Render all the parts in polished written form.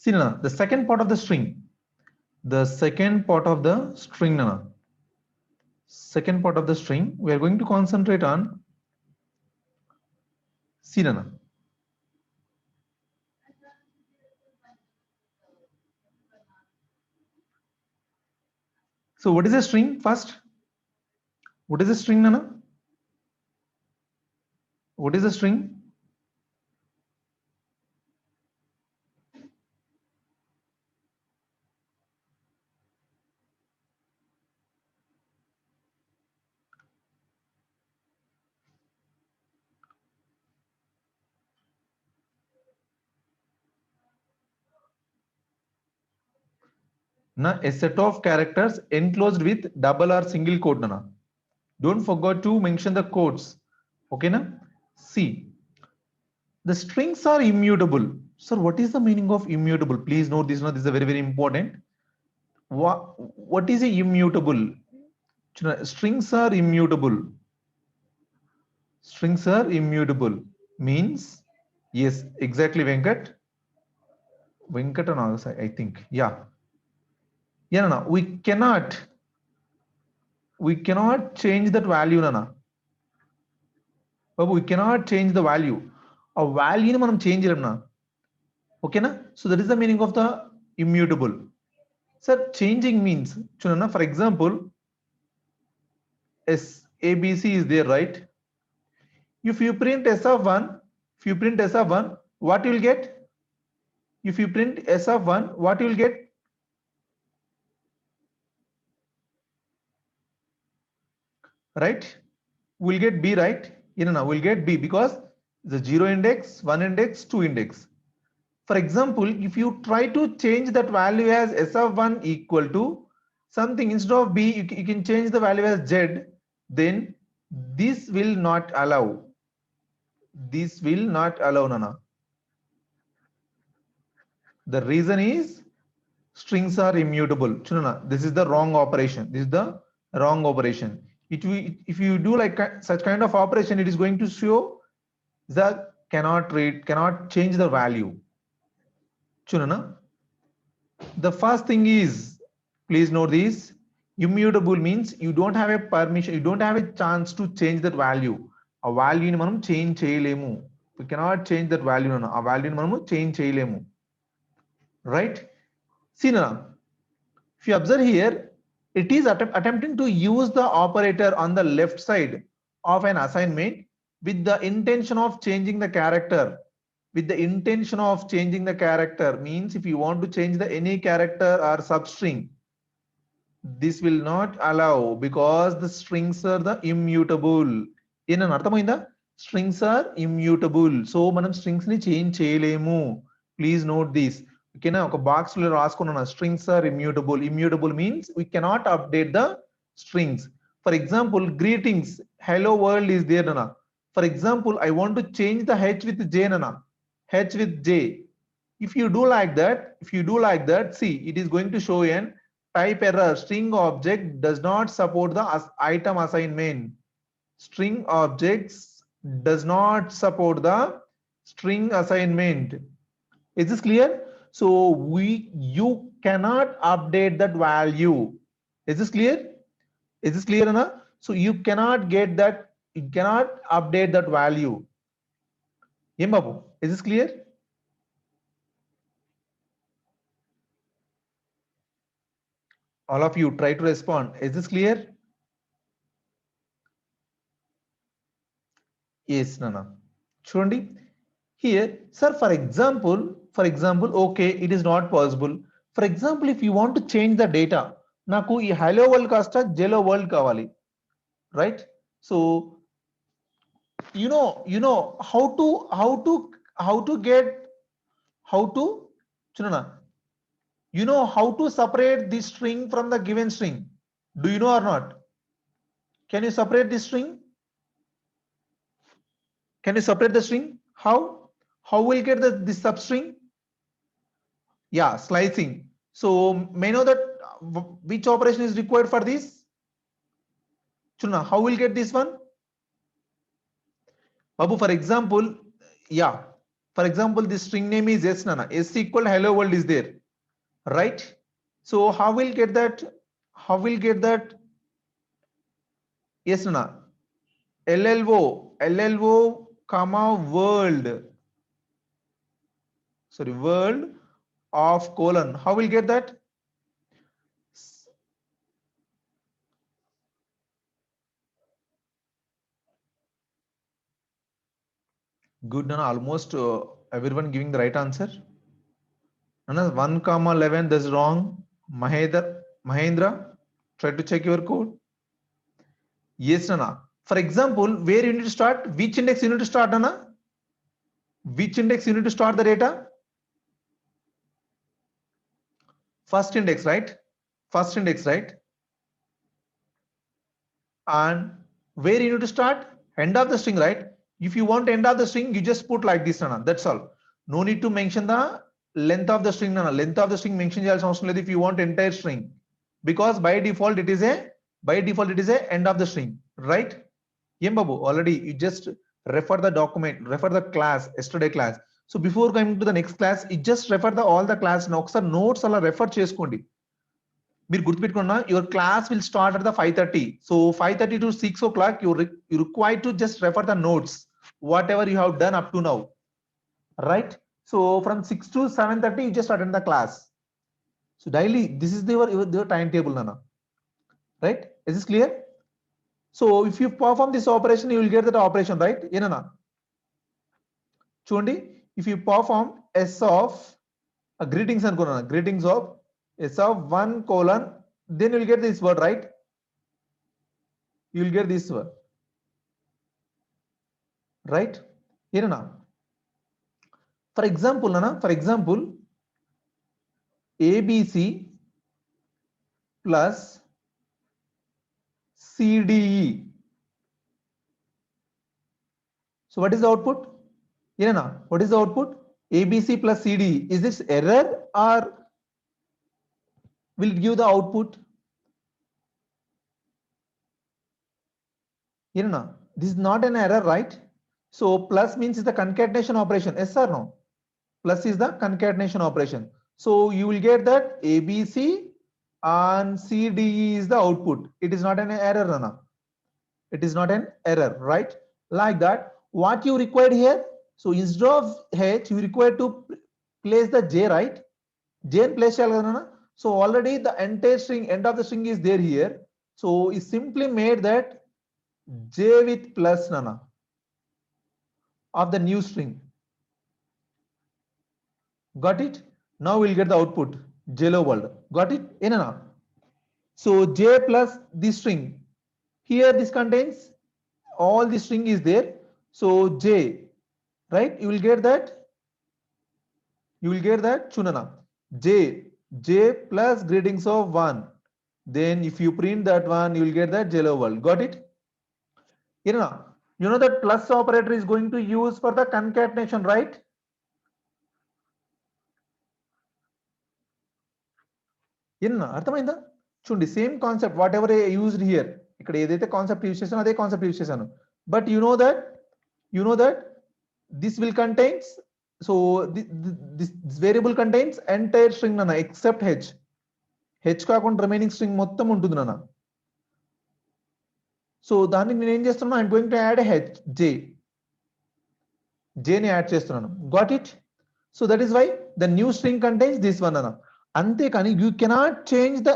See Nana, the second part of the string, Nana, second part of the string, we are going to concentrate on. See Nana, so what is a string first? What is a string, Nana? What is a string? Na, a set of characters enclosed with double or single quote, Nana. Don't forget to mention the quotes. Okay, na? See, the strings are immutable. Sir, what is the meaning of immutable? Please note this. This is a very, very important. What is a immutable? Strings are immutable. Strings are immutable means, yes, exactly, Venkat. Venkat and others, I think. Yeah. Yeah, no, we cannot change that value, Nana. But we cannot change the value. A value manam change na. Okay na? So that is the meaning of the immutable. Sir, changing means, chunana, for example, S ABC is there, right? If you print S of 1, what you will get? If you print S of 1, what you will get? Right? We'll get B, right? No, we'll get B because the 0 index, 1 index, 2 index. For example, if you try to change that value as S of 1 equal to something, instead of B, you can change the value as Z, then this will not allow. This will not allow, Nana. The reason is strings are immutable. Chunana, this is the wrong operation. This is the wrong operation. If you do like such kind of operation, it is going to show the cannot change the value. Chunana, the first thing is, please note this, immutable means you don't have a permission, you don't have a chance to change that value. A value ni manam change cheyalemu. We cannot change that value. A value ni manamu change cheyalemu. Right? See now, if you observe here, it is attempting to use the operator on the left side of an assignment with the intention of changing the character. With the intention of changing the character means if you want to change the any character or substring, this will not allow because the strings are the immutable. In an arthamainda, strings are immutable. So manam strings ni change cheyalemu. Please note this. Okay, na oka box lo raaskunnana, strings are immutable. Immutable means we cannot update the strings. For example, greetings, hello world is there, Nana. For example, I want to change the H with J, Nana. H with J. If you do like that, see, it is going to show an type error. String object does not support the item assignment. String objects does not support the string assignment. Is this clear? So you cannot update that value. Is this clear? Is this clear, Anna? So you cannot get that, you cannot update that value. Yem babu, is this clear? All of you try to respond. Is this clear? Yes, Nana. Chudandi. Here, sir, for example, okay, it is not possible. For example, if you want to change the data, naku ee hello world kasta jello world kavali, right? So you know how to get chunana, you know how to separate this string from the given string. Do you know or not? Can you separate this string? Can you separate the string? How will get this substring? Yeah, slicing. So may know that which operation is required for this? Chuna, how will get this one? Babu, for example, yeah. For example, this string name is S Nana. S equal hello world is there, right? So how we'll get that? How we'll get that? Yes, Nana. LLO, comma world. Sorry, world of colon. How we'll get that? Good, Nana. Almost everyone giving the right answer. Nana, 1 comma 11, that's wrong. Mahendra, try to check your code. Yes, Nana. For example, where you need to start? Which index you need to start, Nana? Which index you need to start the data? First index, right? First index, right? And where you need to start? End of the string, right? If you want end of the string, you just put like this, Nana. That's all. No need to mention the length of the string, Nana. Length of the string mention cheyalsina avasaram ledhu if you want entire string, because by default it is a end of the string, right? Yem babu, already you just refer the document, refer the class, yesterday class. So before coming to the next class, you just refer the all the class notes ala refer cheskondi. మీరు గుర్తుపెట్టుకున్నా your class will start at the 5:30. So 5:30 to 6 o'clock you required to just refer the notes whatever you have done up to now, right? So from 6 to 7:30 you just attend the class. So daily this is your timetable, Nana, right? Is this clear? So if you perform this operation you will get that operation, right? Nana చూడండి, if you perform s of greetings అనుకున్నా, greetings of s of 1 colon, then you will get this word, right? You will get this word, right? Here now, for example, Nana, for example, ABC plus CDE. So what is the output? Here now, what is the output? ABC plus CDE. Is this error or will it give the output? Here now, this is not an error, right? So plus means is the concatenation operation. Yes or no? Plus is the concatenation operation. So you will get that ABC and CDE is the output. It is not an error, Nana. It is not an error, right? Like that. What you required here? So instead of H, you require to place the J, right? J in place cheyali kada, Nana. So already the entire string, end of the string is there here. So you simply made that J with plus, Nana, of the new string. Got it? Now we'll get the output Jello world. Got it? Nana. So J plus this string. Here this contains all the string is there. So J, right? You will get that. You will get that Chunana. J plus greetings of 1. Then if you print that one, you will get that Jello world. Got it? You know that plus operator is going to use for the concatenation, right? అర్థమైందా? చూడండి, same concept what ever used here. ఇక్కడ ఏదైతే concept use చేశానో అదే concept use చేశాను. But you know that this will contains, so this variable contains entire string, Nana, except h కాకుండా remaining string మొత్తం ఉంటుంది, Nana. సో దానికి నేను ఏం చేస్తున్నా, I'm going to add j ని యాడ్ చేస్తున్నాను. Got it? So that is why the new string contains this one, Nana. అంతేకాని you cannot change the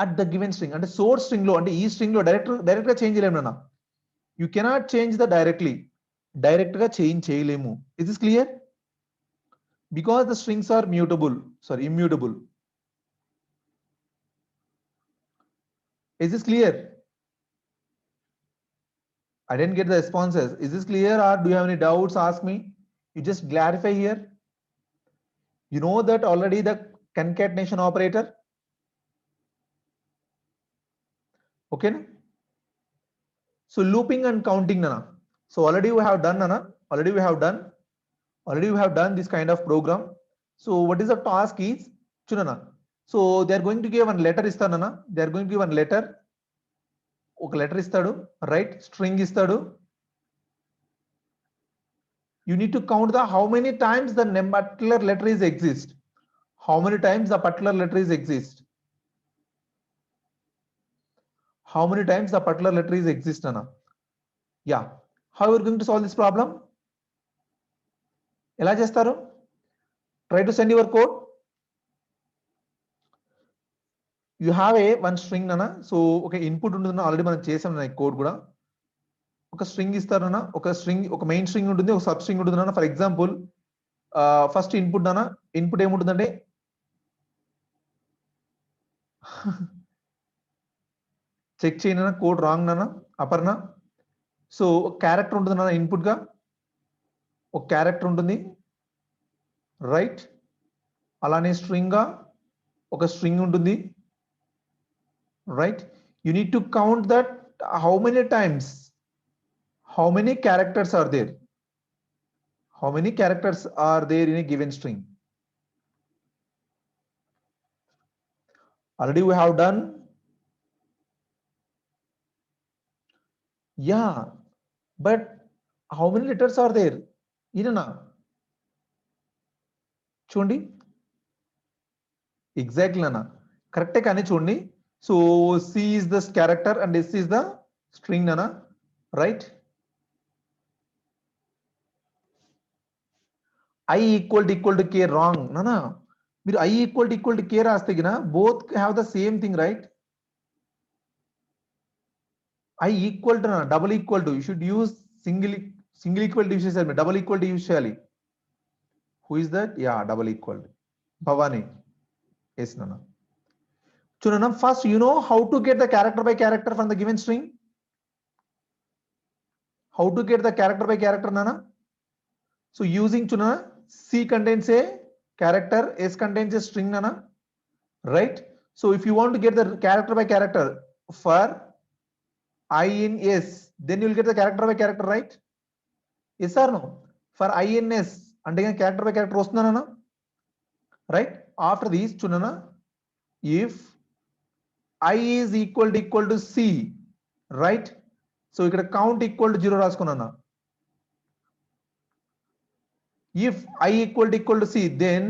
at the given string, అంటే సోర్స్ స్ట్రింగ్ లో, అంటే ఈ స్ట్రింగ్ లో డైరెక్ట్ గా change చేయలేము, Nana. You cannot change the direct గా change చేయలేము. Is this clear? Because the strings are immutable. Is this clear? I didn't get the responses. Is this clear or do you have any doubts? Ask me. You just clarify here. You know that already the concatenation operator. Okay. So looping and counting, Nana. So already we have done, Nana. Already we have done this kind of program. So what is the task is, Chunana. So they are going to give one letter istadu, Nana. They are going to give one letter. ఒక letter ఇస్తాడు, right? String ఇస్తాడు. you need to count the how many times the particular letter is exist. How many times the particular letter is exist. How many times the particular letter is exist, Nana? Yeah. How are you going to solve this problem? ఎలా చేస్తారు? Try to send your code. You have a one string, Nana. So okay, input ఉంటుంది already మనం చేసాం నా code కూడా. ఒక string ఇస్తారన్నా, ఒక string, ఒక మెయిన్ స్ట్రింగ్ ఉంటుంది, ఒక సబ్ స్ట్రింగ్ ఉంటుంది. ఫర్ ఎగ్జాంపుల్ ఫస్ట్ ఇన్పుట్ అన్న, ఇన్పుట్ ఏముంటుందంటే చెక్ చేయన కోడ్ రాంగ్ నాన్న అపర్ణ. సో ఒక క్యారెక్టర్ ఉంటుంది నాన్న ఇన్పుట్ గా, ఒక క్యారెక్టర్ ఉంటుంది రైట్. అలానే స్ట్రింగ్ గా ఒక స్ట్రింగ్ ఉంటుంది right. You need to count that how many times, how many characters are there, how many characters are there in a given string. Already we have done. Yeah, but how many letters are there? Inana చూడండి, exactly nana correct కానీ చూడండి. So C is the character and S is the string nana, right? I equal to k wrong nana. మీరు I equal to k రాస్తే గిన both have the same thing, right? I equal to double equal to, you should use single equal to use చేయాలి, double equal to use చేయాలి. Who is that? Yeah, double equal to Bhavani. Yes nana. Chunana, first you know how to get the character by character from the given string. How to get the character by character nana? So using Chunana, C contains a character, S contains a string nana, right? So if you want to get the character by character for I in S, then you will get the character by character, right? Yes or no? For I in S and again character by character వస్తుందా nana, right? After this Chunana, if I is equal to C, right? So ఇక్కడ count equal to 0 రాసుకున్నాను. If I equal to C, then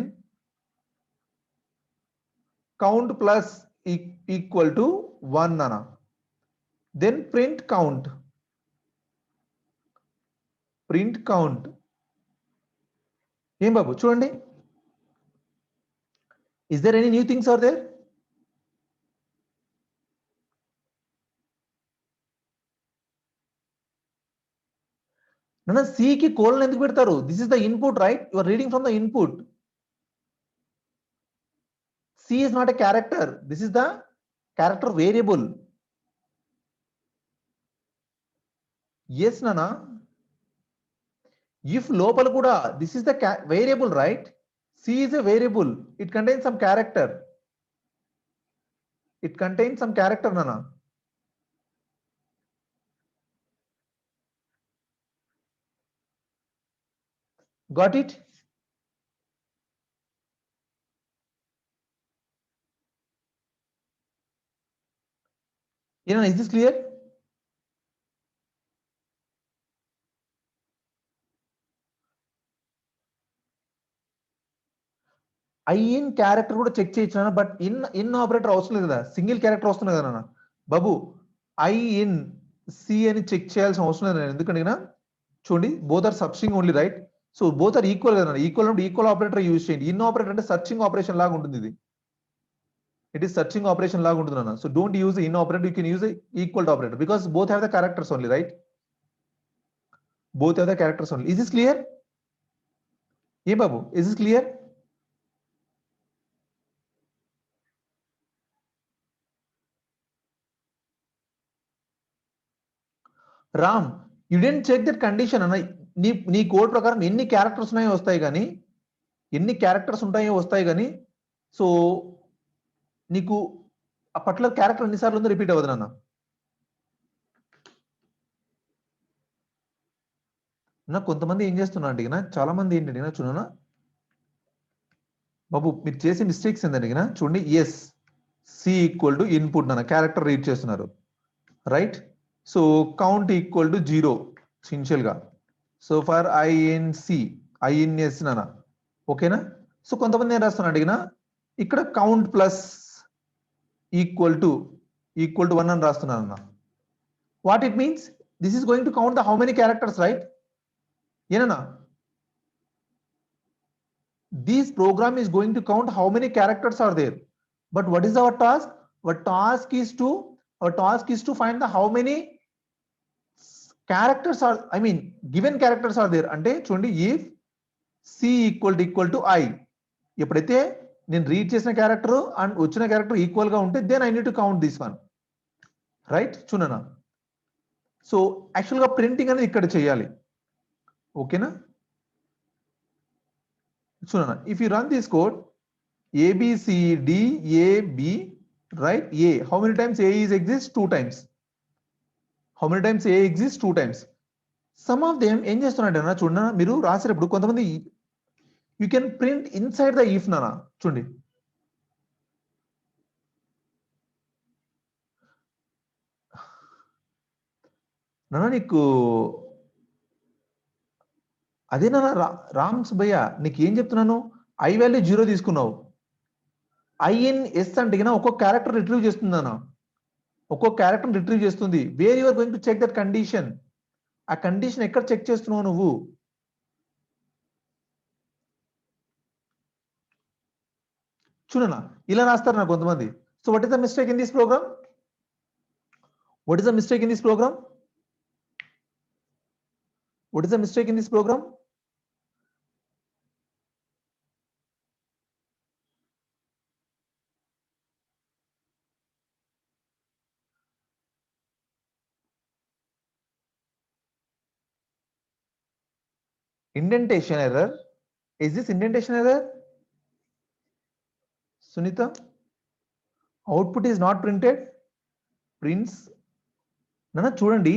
count plus equal to 1 nana. Then print count. Print count. ఏం బాబు చూడండి, is there any new things are there? నన్న C కి colon ఎందుకు పెడతారు? This is the input, right? You are reading from the input. C is not a character. This is the character variable. Yes nana. If లోపల కూడా this is the variable, right? C is a variable. It contains some character. It contains some character nana. Got it? Is this clear? I in character కూడా check చేయొచ్చు నాన్న, but in operator అవసరం లేదు కదా, single character వస్తుంది కదా నాన్న. బాబు I in C అని చెక్ చేయాల్సిన అవసరం లేదు, ఎందుకంటే చూడండి both are substring only, right? So both are equal కదా, ఈక్వల్ అంటే ఈక్వల్ ఆపరేటర్ యూజ్ చేయండి. ఇన్ ఆపరేటర్ అంటే సర్చింగ్ ఆపరేషన్ లాగా ఉంటుంది, ఇది ఇట్ ఈస్ సర్చింగ్ ఆపరేషన్ లాగా ఉంటుంది అన్న. So don't use in operator, you can use equal operator because both have the characters only, right? Both have the characters only. Is this clear? ఏం బాబు, is this clear? Ram, you didn't check that condition అన్న. నీ code ప్రకారం ఎన్ని characters ఉన్నాయో వస్తాయి కానీ, ఎన్ని క్యారెక్టర్స్ ఉంటాయో వస్తాయి కానీ, సో నీకు ఆ పర్టికులర్ క్యారెక్టర్ ఎన్నిసార్లు ఉందో రిపీట్ అవ్వదు నాన్న. కొంతమంది ఏం చేస్తున్నా అంటే చాలా మంది ఏంటంటే చూడనా బాబు, మీరు చేసే మిస్టేక్స్ ఏంటంటే చూడండి, S C equal to input నాన్న, క్యారెక్టర్ రీడ్ చేస్తున్నారు, right? So count equal to 0 initial గా. సో ఫర్ ఐఎన్ఎస్ నానా ఓకేనా. సో కొంతమంది ఏం రాస్తున్నా అడిగినా ఇక్కడ కౌంట్ ప్లస్ ఈక్వల్ టు 1 అని రాస్తున్నాను అన్న. What it means this is going to count the how many characters right ఏనా. This program is going to count how many characters are there, but what is our task? Our task is to find the how many characters are, I mean given characters are there. అంటే చూడండి if c equal to i, ఎప్పుడైతే నేను read చేసిన character and వచ్చిన character equal గా ఉంటే then I need to count this one right. చూడనా so actual గా ప్రింటింగ్ అనేది ఇక్కడ చేయాలి ఓకేనా. చూడనా if you run this code a b c d a b right, a how many times a is exists 2 times, how many times a exists 2 times. some of them ఏం చేస్తున్నారంటే చూడనా మీరు రాసేటప్పుడు కొంతమంది you can print inside the if నానా. చూడండి నానా నీకు అదే నాన్న రామ్స్ భయ్య నీకు ఏం చెప్తున్నాను, ఐ వాల్యూ 0 తీసుకున్నావు, ఐఎన్ఎస్ అంటే ఒక్కొక్క క్యారెక్టర్ రిట్రీవ్ చేస్తుంది అన్న, ఒక్కొక్క క్యారెక్టర్ రిట్రీవ్ చేస్తుంది. Where you are going to check that condition, ఆ కండిషన్ ఎక్కడ చెక్ చేస్తున్నావు నువ్వు. చూడనా ఇలా రాస్తారు నా కొంతమంది. So what is the mistake in this program, what is the mistake in this program, what is the mistake in this program. Indentation error, is this indentation error Sunita? Output is not printed, prints నాన్న. చూడండి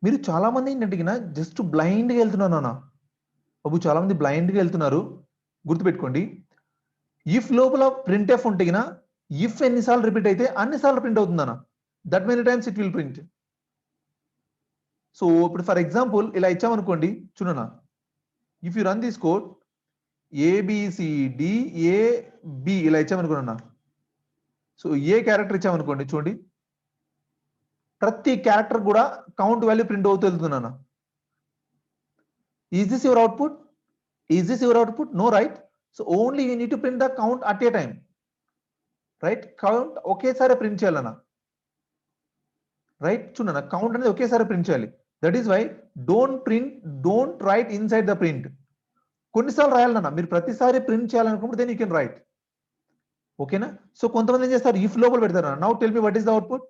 మీరు చాలా మంది ఏంటంటే just blind గా వెళ్తున్నారు నాన్న బాబు, చాలా మంది బ్లైండ్ గా వెళ్తున్నారు. గుర్తుపెట్టుకోండి ఇఫ్ లోపల ప్రింట్ ఎఫ్ ఉంటే ఇఫ్ ఎన్నిసార్లు రిపీట్ అయితే అన్నిసార్లు ప్రింట్ అవుతుంది అన్న, that many times it will print. So ఇప్పుడు ఫర్ ఎగ్జాంపుల్ ఇలా ఇచ్చామనుకోండి చూడనా, if you run this code A B C D A B ఇలా ఇచ్చామనుకోండి. సో ఏ క్యారెక్టర్ ఇచ్చామనుకోండి చూడండి ప్రతి క్యారెక్టర్ కూడా కౌంట్ వాల్యూ ప్రింట్ అవుతూ వెళ్తున్నాను. Is this your output, is this your output, no right. So only you need to print the count at a time right. Count ఒకేసారి print చేయాలన్నా right. చూడన్నా count అనేది ఒకేసారి ప్రింట్ చేయాలి. That is why don't write inside the print. కొన్నిసార్లు రాయాలన్నా, మీరు ప్రతిసారి ప్రింట్ చేయాలనుకుంటే దెన్ యూ కెన్ రైట్ ఓకేనా. సో కొంతమంది ఏం చేస్తారు ఇఫ్ లోపల పెడతారు. Now tell me what is the output,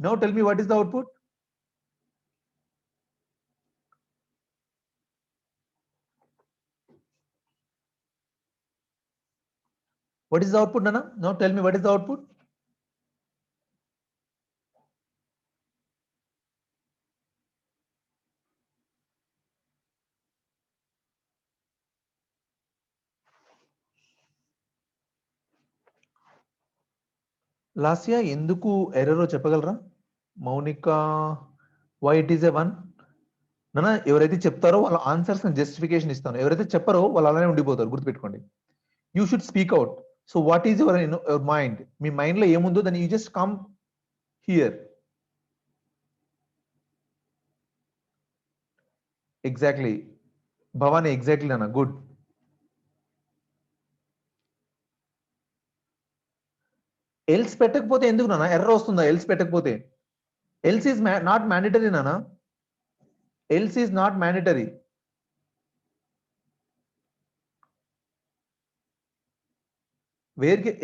now tell me what is the output. What is the output Nana? Now tell me what is the output. Lasya ఎందుకు ఎర్రరో చెప్పగలరా Mounika, why it is a 1. నాన్న ఎవరైతే చెప్తారో వాళ్ళ answers justification ఇస్తాను, ఎవరైతే చెప్పారో వాళ్ళు అలానే ఉండిపోతారు. గుర్తుపెట్టుకోండి you should speak out. So what is your mind, me mind లో ఏముందో దాన్ని you just come here. Exactly Bhavani, exactly నాన్న, గుడ్. ఎల్స్ పెట్టకపోతే ఎందుకు నాన్న ఎర్రర్ వస్తుందా? ఎల్స్ పెట్టకపోతే ఎల్స్ ఈజ్ నాట్ మ్యాండేటరీ నాన్న, ఎల్స్ ఈజ్ నాట్ మ్యాండేటరీ.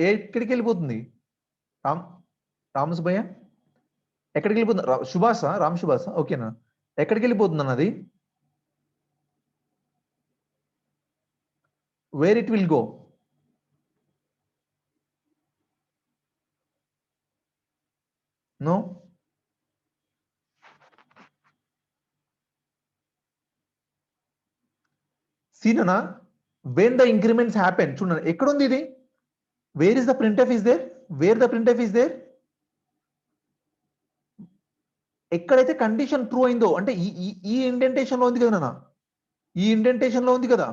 ఎక్కడికి వెళ్ళిపోతుంది రామస్ భయ్య, ఎక్కడికి వెళ్ళిపోతుంది? సుభాష, రామ్ సుభాష, ఓకేనా. ఎక్కడికి వెళ్ళిపోతుంది అన్నది, వేర్ ఇట్ విల్ గో. నో సీననా వెన్ ద ఇంక్రిమెంట్స్ హ్యాపెన్. చూడండి ఎక్కడ ఉంది ఇది, where is the printf is there, where the printf is there. ఎక్కడైతే కండిషన్ ట్రూ అయిందో అంటే ఈ ఇండెంటేషన్ లో ఉంది కదా నాన్న, ఈ ఇండెంటేషన్ లో ఉంది కదా,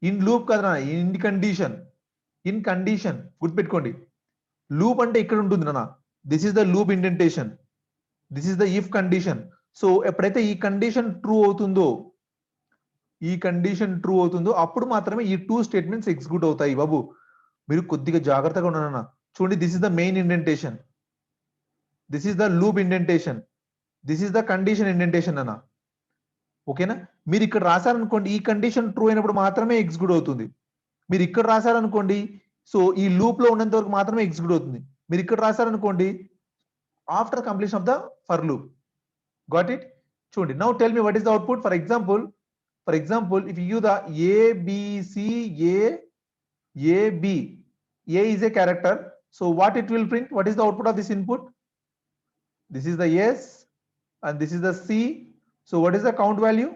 ఇన్ లూప్ కదా, ఇన్ కండిషన్. ఇన్ కండిషన్ గుర్తుపెట్టుకోండి, లూప్ అంటే ఇక్కడ ఉంటుంది నాన్న. This is the loop indentation, this is the if condition. So ఎప్పుడైతే ఈ కండిషన్ ట్రూ అవుతుందో, ఈ కండిషన్ ట్రూ అవుతుందో అప్పుడు మాత్రమే ఈ టూ స్టేట్మెంట్స్ ఎగ్జిక్యూట్ అవుతాయి. బాబు మీరు కొద్దిగా జాగ్రత్తగా ఉన్నారన్న. చూడండి, this is the main indentation, this is the loop indentation, this is the condition indentation అన్న. ఓకేనా? మీరు ఇక్కడ రాశారనుకోండి, ఈ కండిషన్ ట్రూ అయినప్పుడు మాత్రమే ఎగ్జిక్యూట్ అవుతుంది. మీరు ఇక్కడ రాశారనుకోండి, సో ఈ లూప్ లో ఉన్నంత వరకు మాత్రమే ఎగ్జిక్యూట్ అవుతుంది. మీరు ఇక్కడ రాశారనుకోండి, after completion of the for loop. Got it? చూడండి, now tell me what is the output. For example if you use the a b c a b, a is a character, so what it will print? What is the output of this input? This is the s and this is the c. So what is the count value?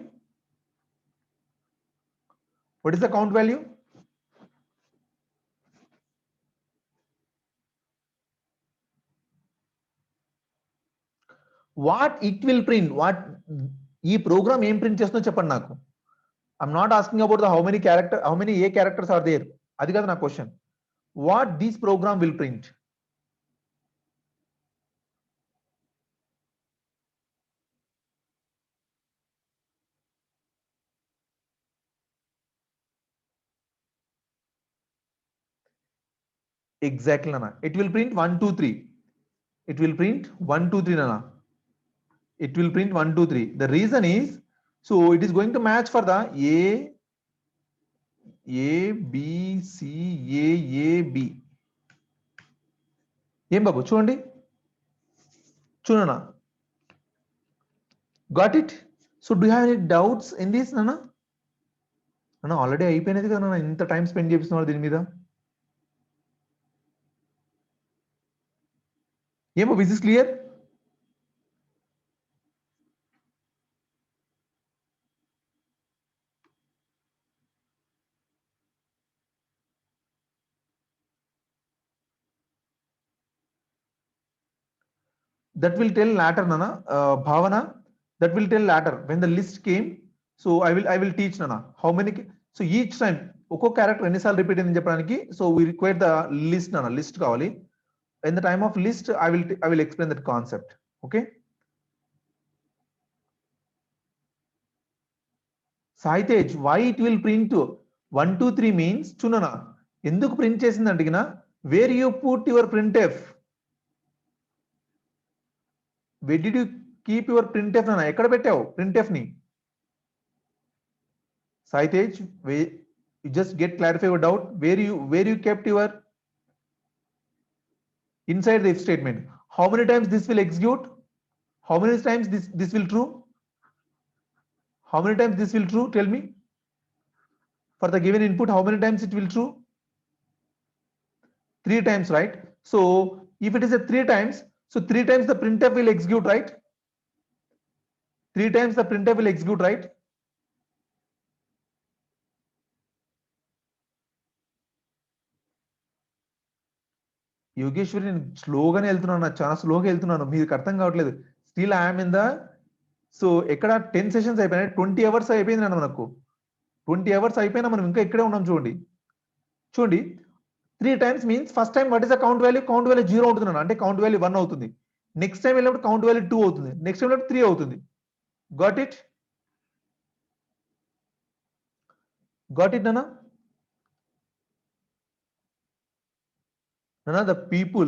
What is the count value? What it will print? What ఈ programme ఏం print చేస్తుందో చెప్పండి నాకు. I'm not asking about the how many a characters are there. అది కాదు నా question. What this program will print? Exactly, Nana. It will print 1, 2, 3. It will print 1, 2, 3, Nana. It will print 1, 2, 3. The reason is, so it is going to match for the A, B, C, A, B. ఏం బాబు చూడండి, చూడనా? Got it? So do you have any doubts in this, Nana? Nana already అయిపోయినది కదా నాన్న, ఇంత time spend చేపిస్తున్నారు దీని మీద. ఏం బాబు, is this clear? That will tell later, Nana. Bhavana, that will tell later when the list came. So I will teach, Nana, how many. So each time ఒక్కో character ఎన్నిసార్లు రిపీట్ అయిందని చెప్పడానికి, so we require the list, Nana. List కావాలి. In the time of list, I will explain that concept. Okay. Saitej, why it will print 1, 2, 3 means, చూడనా ఎందుకు print చేసింది అంటే, where you put your printf? Where did you keep your printf, Nana? ఎక్కడ పెట్టావు printf ని? Saitej, you just get clarify your doubt. Where you kept your inside the if statement? How many times this will execute? How many times this will true? How many times this will true? Tell me. For the given input, how many times it will true? 3 times, right? So if it is a 3 times, so 3 times the printf will execute, right? 3 times the printf will execute, right? Yogeshwari, నేను స్లోగానే వెళ్తున్నాను, చాలా స్లోగా వెళ్తున్నాను, మీకు అర్థం కావట్లేదు. Still I'm in the, so ఎక్కడ 10 సెషన్స్ అయిపోయినాయి, 20 అవర్స్ అయిపోయింది నాన్న మనకు. 20 అవర్స్ అయిపోయినా మనం ఇంకా ఇక్కడే ఉన్నాం. చూడండి 3 times means first time what is the count value? Count value 0 ఉంటుంది నాన్న, అంటే కౌంట్ వాల్యూ 1 అవుతుంది. నెక్స్ట్ టైం వెళ్ళినప్పుడు కౌంట్ వాల్యూ 2 అవుతుంది, నెక్స్ట్ టైం వెళ్ళినప్పుడు 3 అవుతుంది. Got it? గాట్ ఇట్ నాన్న? నాన్న,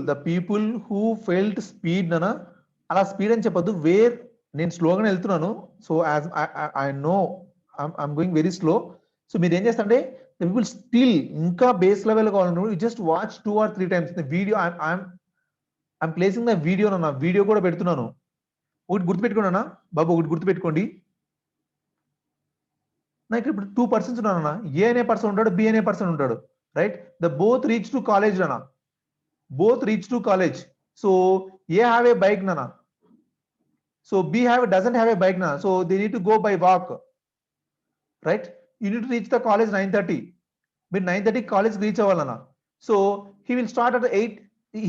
the people who felt speed, నాన్న అలా స్పీడ్ అని చెప్పొద్దు. వేర్ నేను స్లోగానే వెళ్తున్నాను, so as I know I'm going very slow. So మీరు ఏం చేస్తారంటే, ద పీపుల్ స్టిల్ ఇంకా బేస్ లెవెల్ కావాలన్నప్పుడు you just watch 2 or 3 times the video. I'm placing the video నాన్న, వీడియో కూడా పెడుతున్నాను. ఒకటి గుర్తుపెట్టుకోండి అన్న బాబు, ఒకటి గుర్తుపెట్టుకోండి. నాకు ఇప్పుడు 2 పర్సన్స్ ఉన్నారన్న, ఏ అనే పర్సన్ ఉంటాడు, బి అనే పర్సన్ ఉంటాడు, right? The both reach to college అన్న, both reach to college. So A have a bike, nana. So B doesn't have a bike, nana. So they need to go by walk, right? You need to reach the college 9:30. But 9:30 college reach avalana. So he will start at 8.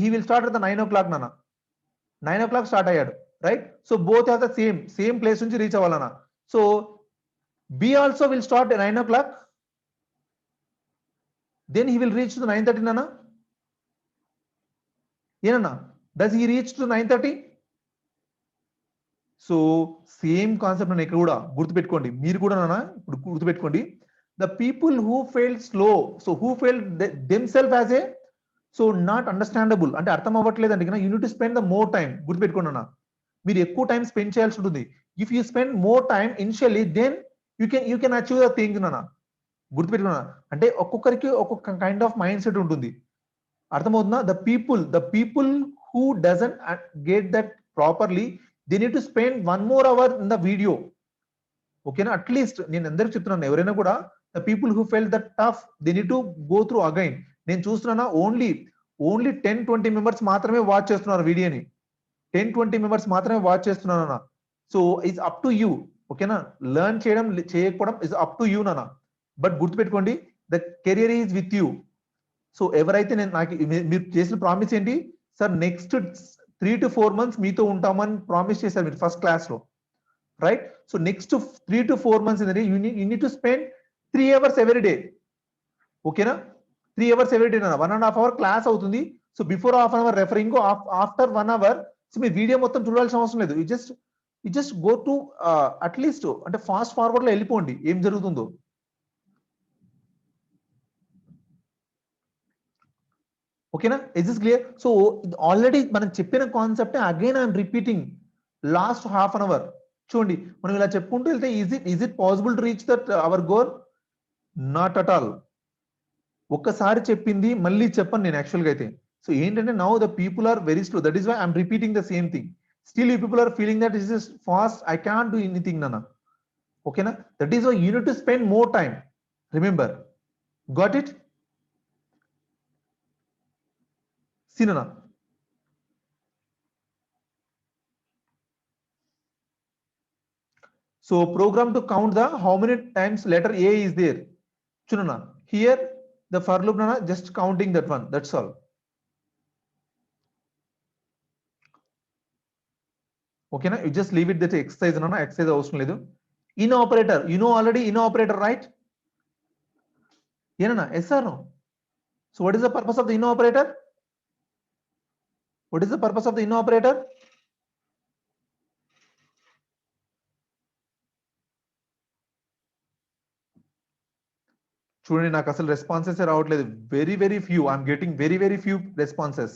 He will start at the 9 o'clock, nana. 9 o'clock start ayadu, right? So both have the same place to reach avalana. So B also will start at 9 o'clock. Then he will reach to 9:30, Nana. Yenana, does he reach to 9:30? So same concept నేను ఇక్కడ కూడా గుర్తుపెట్టుకోండి, మీరు కూడా నాన్న ఇప్పుడు గుర్తుపెట్టుకోండి. The people who fail slow, so who fail them self as a, so not understandable అంటే అర్థం అవ్వట్లేదు అంటే you need to spend the more time. గుర్తుపెట్టుకోండి అన్న, మీరు ఎక్కువ టైం స్పెండ్ చేయాల్సి ఉంటుంది. If you spend more time initially then you can achieve the thing నాన్న. గుర్తుపెట్టుకున్నా, అంటే ఒక్కొక్కరికి ఒక్కొక్క కైండ్ ఆఫ్ మైండ్ సెట్ ఉంటుంది. అర్థమవుతుందా? The people who doesn't get that properly, they need to spend 1 more hour in the video. ఓకేనా? At least నేను అందరికి చెప్తున్నాను, ఎవరైనా కూడా the people who fell that tough they need to go through again. నేను చూస్తున్నానా ఓన్లీ 10-20 మెంబర్స్ మాత్రమే watch చేస్తున్నారు వీడియోని. 10-20 మెంబర్స్ మాత్రమే వాచ్ చేస్తున్నానన్నా. So it's up to you. ఓకేనా? లెర్న్ చేయడం చేయకపోవడం ఇస్ అప్ టు యూ నాన్న. బట్ గుర్తుపెట్టుకోండి, the career is with you. So ఎవరైతే నేను నాకు మీరు చేసిన ప్రామిస్ ఏంటి సార్, నెక్స్ట్ 3 to 4 months మీతో ఉంటామని ప్రామిస్ చేశారు మీరు ఫస్ట్ క్లాస్ లో, right? So next 3 to 4 months ఏంటంటే you need to spend 3 hours every day. ఓకేనా? 3 hours every day అన్న. 1.5 hour క్లాస్ అవుతుంది. So before half an hour referring, after 1 hour so మీ వీడియో మొత్తం చూడాల్సిన అవసరం లేదు. You just go to at least అంటే ఫాస్ట్ ఫార్వర్డ్ లో వెళ్ళిపోండి ఏం జరుగుతుందో. ఓకేనా? Is this clear? So already మనం చెప్పిన concept again I'm repeating last half an hour. చూడండి, మనం ఇలా చెప్పుకుంటూ వెళ్తే is it possible to reach that our goal? Not at all. ఒక్కసారి చెప్పింది మళ్ళీ చెప్పను నేను యాక్చువల్గా అయితే. సో ఏంటంటే now the people are very slow, that is why I'm repeating the same thing. Still you people are feeling that is is fast, I can do anything నాన్న. ఓకేనా? That is why you need to spend more time. Remember, got it? సీననా? So program to count the how many times letter A is there. Chunana, here the for loop nana just counting that one. That's all. Okay na? You just leave it that exercise nana. Exercise avasram ledu. In operator, you know already in operator, right? Yeah na? Yes or no? So what is the purpose of the in operator? What is the purpose of the in operator? చూడండి, నాకు అసలు responses రావట్లేదు. Very few. I'm getting very few responses.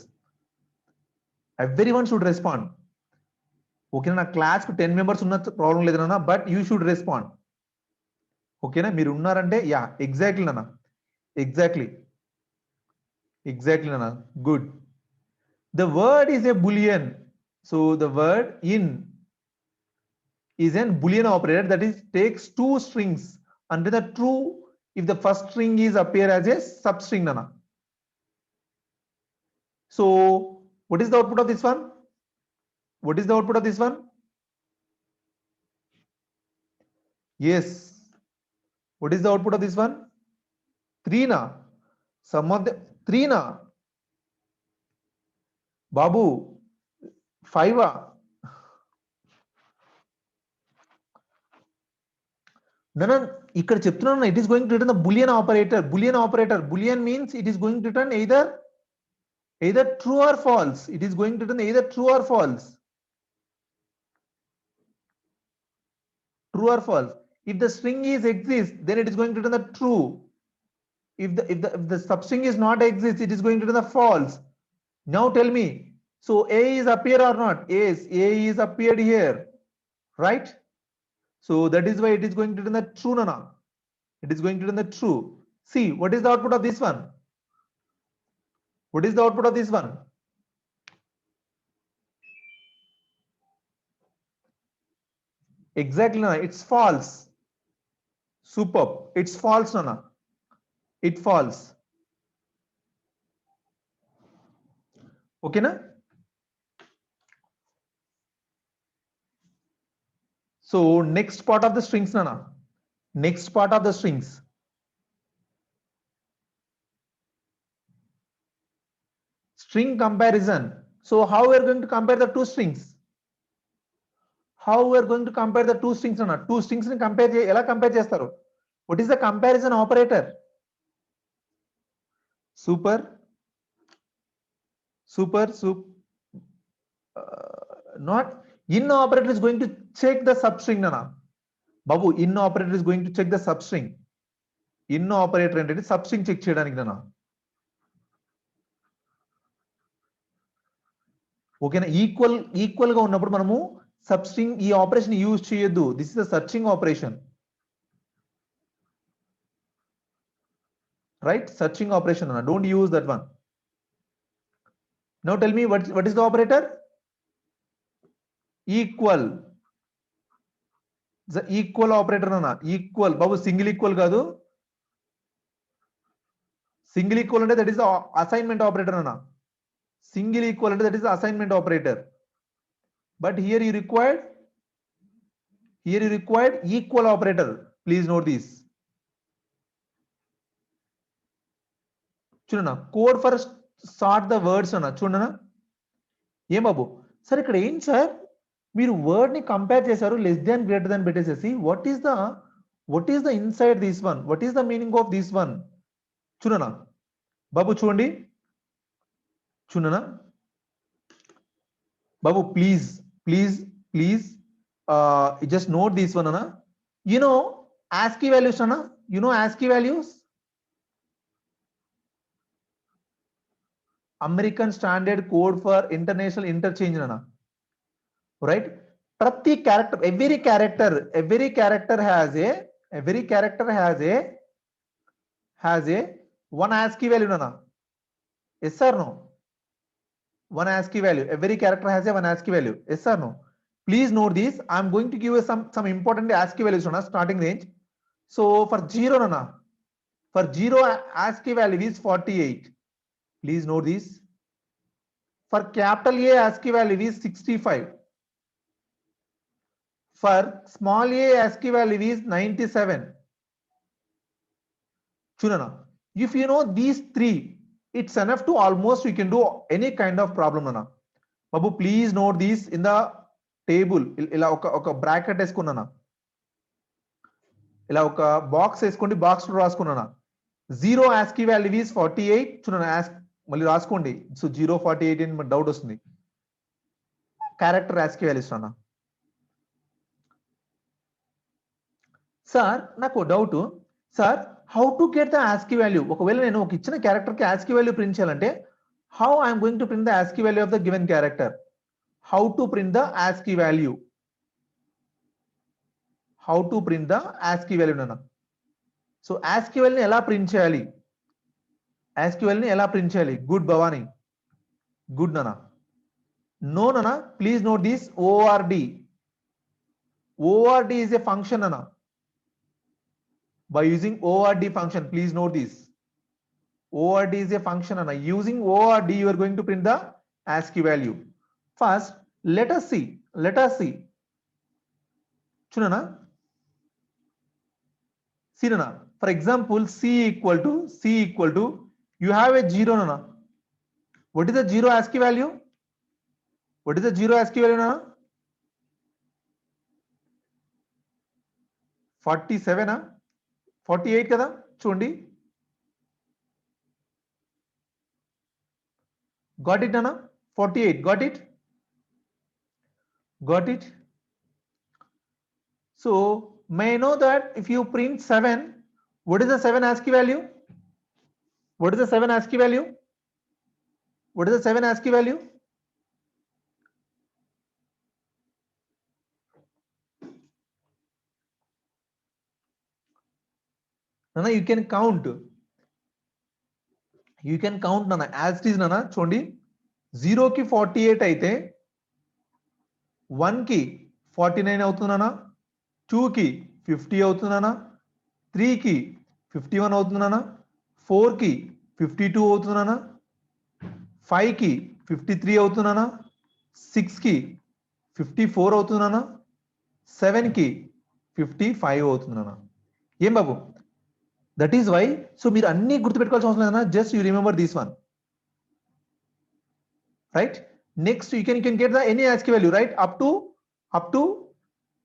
Everyone should respond. ఓకేనా? నా class కు 10 members ఉన్న problem లేదు నాన్న, బట్ యూ షుడ్ రెస్పాండ్. ఓకేనా? మీరు ఉన్నారంటే యా ఎగ్జాక్ట్లీ నాన్న, ఎగ్జాక్ట్లీ నాన్న. Good. The word is a boolean. So the word in is an boolean operator that is takes 2 strings under the true if the first string is appear as a substring nana. So what is the output of this one? What is the output of this one? Yes, what is the output of this one? 3 na. Sum of the 3 na. Babu 5 a. No, ఇక్కడ చెప్తున్నాను, it is going to return the boolean operator. Boolean means it is going to return either true or false. It is going to return either true or false. True or false. If the string is exists, then it is going to return the true. If the substring is not exist, it is going to return the false. Now tell me, so A is appear or not? Yes, A is appeared here, right? So that is why it is going to return the true nana. It is going to return the true. See, what is the output of this one? What is the output of this one? Exactly nana, it's false. Superb. It's false nana. It false. Okay na? So next part of the strings nana. Next part of the strings. String comparison. So how we are going to compare the 2 strings? how we are going to compare the two strings అన్న two strings ని compare ఎలా compare చేస్తారు what is the comparison operator super not in operator is going to check the substring nana babu in operator is going to check the substring in operator అంటే substring check చేయడానికి nana ఓకేనా equal గా ఉన్నప్పుడు మనము substring ఈ operation use చేయొద్దు this is the searching operation right searching operation nana don't use that one now tell me what is the operator equal the equal operator nana equal babu single equal kaadu single equal ante that is the assignment operator nana single equal ante that is the assignment operator but here you required equal operator please note this చూడనా code for sort the words అన్న చూడనా ఏం బాబు sir ఇక్కడ ఏం sir మీరు word ని compare చేశారు less than greater than పెట్టేసేసి what is the inside this one what is the meaning of this one చూడనా బాబు చూడనా బాబు please just note this one అన్న you know ASCII values అన్న you know ASCII values American Standard Code for International Interchange nana right prati character every character has a one ASCII value nana yes or no one ASCII value every character has a one ASCII value yes or no please note this I am going to give you some important ASCII values nana starting range so for 0 nana for 0 ASCII value is 48 please note this for capital A ASCII value is 65 for small a ASCII value is 97 chunana if you know these three it's enough to almost you can do any kind of problem nana babu please note this in the table ila oka bracket eskunnana ila oka box eskondi box lo raskunnana 0 ASCII value is 48 chunana మళ్ళీ రాసుకోండి so 048 అని doubt వస్తుంది character ASCII values అన్న sir నాకు doubt sir how to get the ASCII value ఒకవేళ నేను ఒక ఇచ్చిన క్యారెక్టర్ కి ASCII వాల్యూ ప్రింట్ చేయాలంటే how I'm going to print the ASCII value of the given character how to print the ASCII value అన్న so ASCII వాల్యూని ఎలా print చేయాలి ASCII value ni ela print cheyali good Bhavani good nana no nana please note this ord is a function nana by using ord function please note this ord is a function nana using ord you are going to print the ASCII value first let us see chunana see nana for example c equal to you have a 0 nana what is the 0 ASCII value nana 47 48 kada chundi got it nana 48 got it so may I know that if you print 7 what is the 7 ASCII value what is the 7 ASCII value nana you can count nana as it is nana చూడండి 0 కి 48 అయితే 1 కి 49 అవుతుంది nana 2 కి 50 అవుతుంది nana 3 కి 51 అవుతుంది nana 4 కి 52 అవుతుంది nana 5 కి 53 అవుతుంది nana 6 కి 54 అవుతుంది nana 7 కి 55 అవుతుంది nana ఏం బాబు that is why so మీరు అన్ని గుర్తుపెట్టుకోవాల్సిన అవసరం లేదన్నా just you remember this one right next you can get the any ASCII value right up to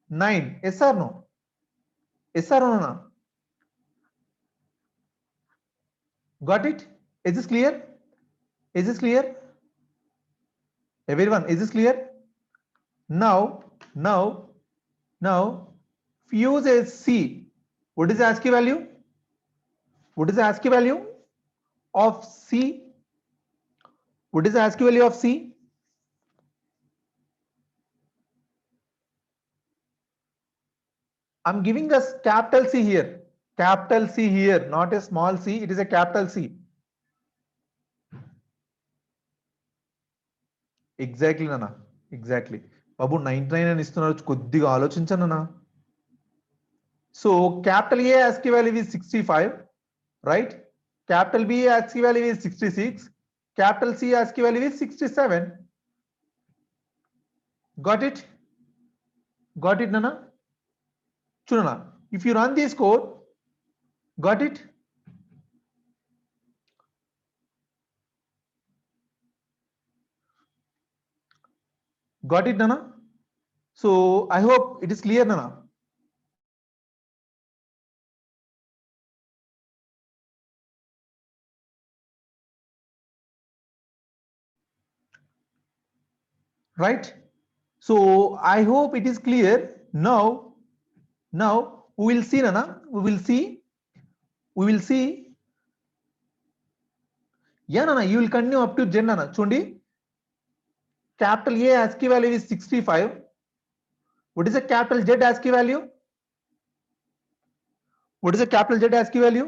9. Yes or no? Yes or no? No? Got it? Is this clear? Is this clear? Everyone, is this clear? Now, fuse is C. What is the ASCII value? What is the ASCII value of C? What is the ASCII value of C? I'm giving us capital C here. Capital C here, not a small c. It is a capital C. Exactly, Nana. Exactly. Babu 99 and ఇస్తున్నారు కొద్దిగా ఆలోచించండి అన్న. So capital A ASCII value is 65, right? Capital B ASCII value is 66. Capital C ASCII value is 67. Got it? Got it, Nana? Chunana. If you run this code, got it? Got it, Nana? So I hope it is clear, Nana. Right? So I hope it is clear. Now we will see, Nana. We will see. Yeah, Nana, you will continue up to Jen, Nana. Chundi. Capital A ASCII value is 65. What is the capital Z ASCII value? What is the capital Z ASCII value?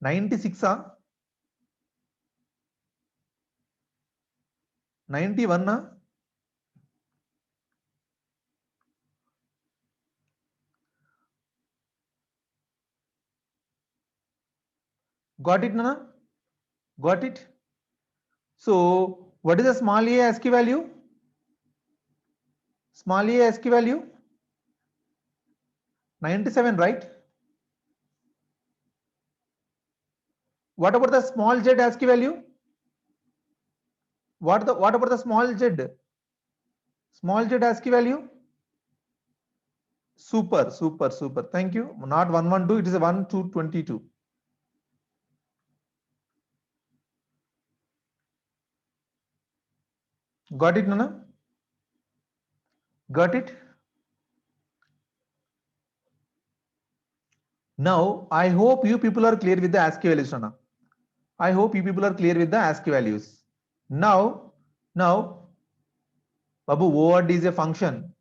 $96, 91. Got it, Nana? Got it? So what is the small a ASCII value? Small a ASCII value? 97, right? What about the small z ASCII value? What about the small z? Small z ASCII value? Super. Thank you. Not 112, it is a 1222. Got it, Nana? Got it? Now, I hope you people are clear with the ASCII values, Nana. I hope you people are clear with the ASCII values. Now, Babu, ORD is a function.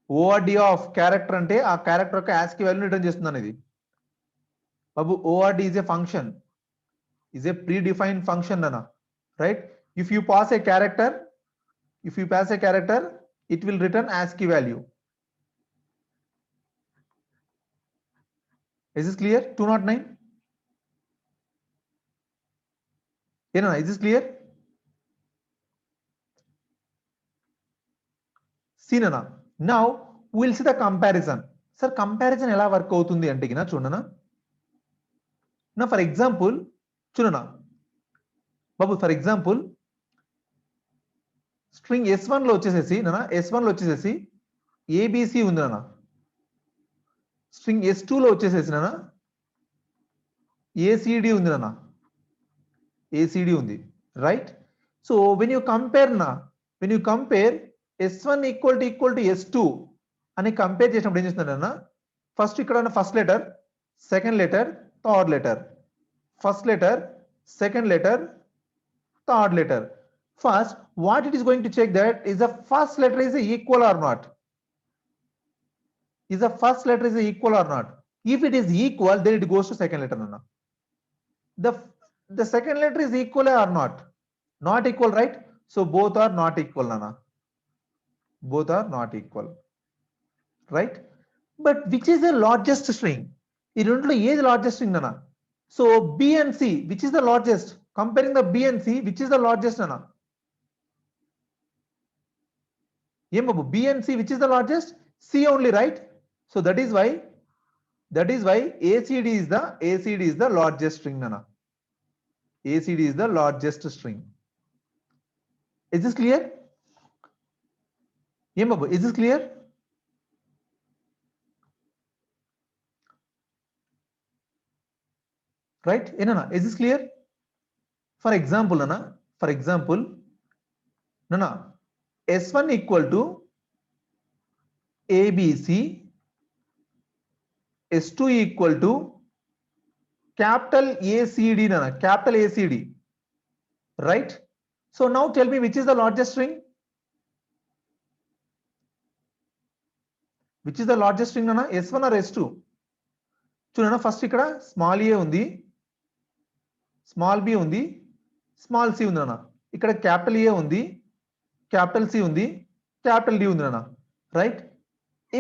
ORD of character ante ఆ character యొక్క ASCII value return చేస్తుంది అనేది. Babu, ORD is a function. Is a predefined function, Nana. Right? If you pass a character, it will return ASCII value. Is this clear? 209. Is this clear? See, Nana. Now we'll see the comparison. Sir, comparison ఎలా work అవుతుంది అంటే గిన చూడనా. Now for example, చూడనా బాబు, for example string S1 లో వచ్చేసేసి ABC ఉంది నాన్న. స్ట్రింగ్ S2 లో వచ్చేసేసి నాన్న ఏసిడి ఉంది నాన్న. ఏసిడి ఉంది, right? So when you compare S1 equal to S2 అని కంపేర్ చేసినప్పుడు ఏం చేస్తున్నారన్న, ఫస్ట్ ఇక్కడ first letter, second letter, third letter, first letter, second letter, third letter. First, what it is going to check that is the first letter is equal or not. Is the first letter is equal or not? If it is equal, then it goes to second letter. Nana. The second letter is equal or not? Not equal, right? So both are not equal, Nana. Both are not equal, right? But which is the largest string? Is the largest string, Nana? So B and C, which is the largest? Comparing the B and C, which is the largest, Nana? B and C, which is the largest? C only, right? So that is why ACD is the largest string, Nana. ACD is the largest string. Is this clear? Em babu, is this clear? Right? Enana, is this clear? For example, Nana, for example, Nana, S1 equal to ABC, S2 equal to capital ACD, Nana, capital ACD. Right? So now tell me which is the largest string? Which is the largest string, Nana? S1 or S2? చూడనా first ఇక్కడ small A ఉంది, small B ఉంది, small C ఉంది అన్న. ఇక్కడ capital A ఉంది, capital C ఉంది, capital D ఉంది అన్న. Right?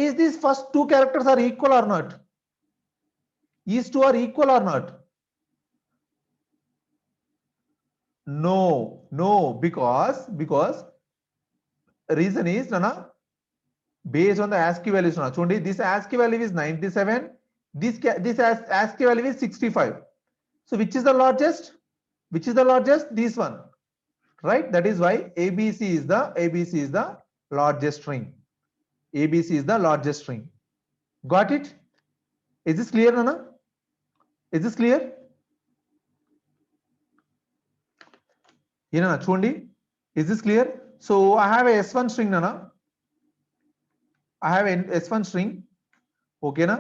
Is this first two characters are equal or not? Is two are equal or not? No, no, because reason is Nana, based on the ASCII values. Nana, చూడండి, this ASCII value is 97, this ASCII value is 65. So which is the largest? Which is the largest? This one, right? That is why ABC is the largest string. ABC is the largest string. Got it? Is this clear, Nana? Is this clear? Nana, చూడండి, is this clear? So I have a S1 string, Nana. I have an S1 string. Okay, na?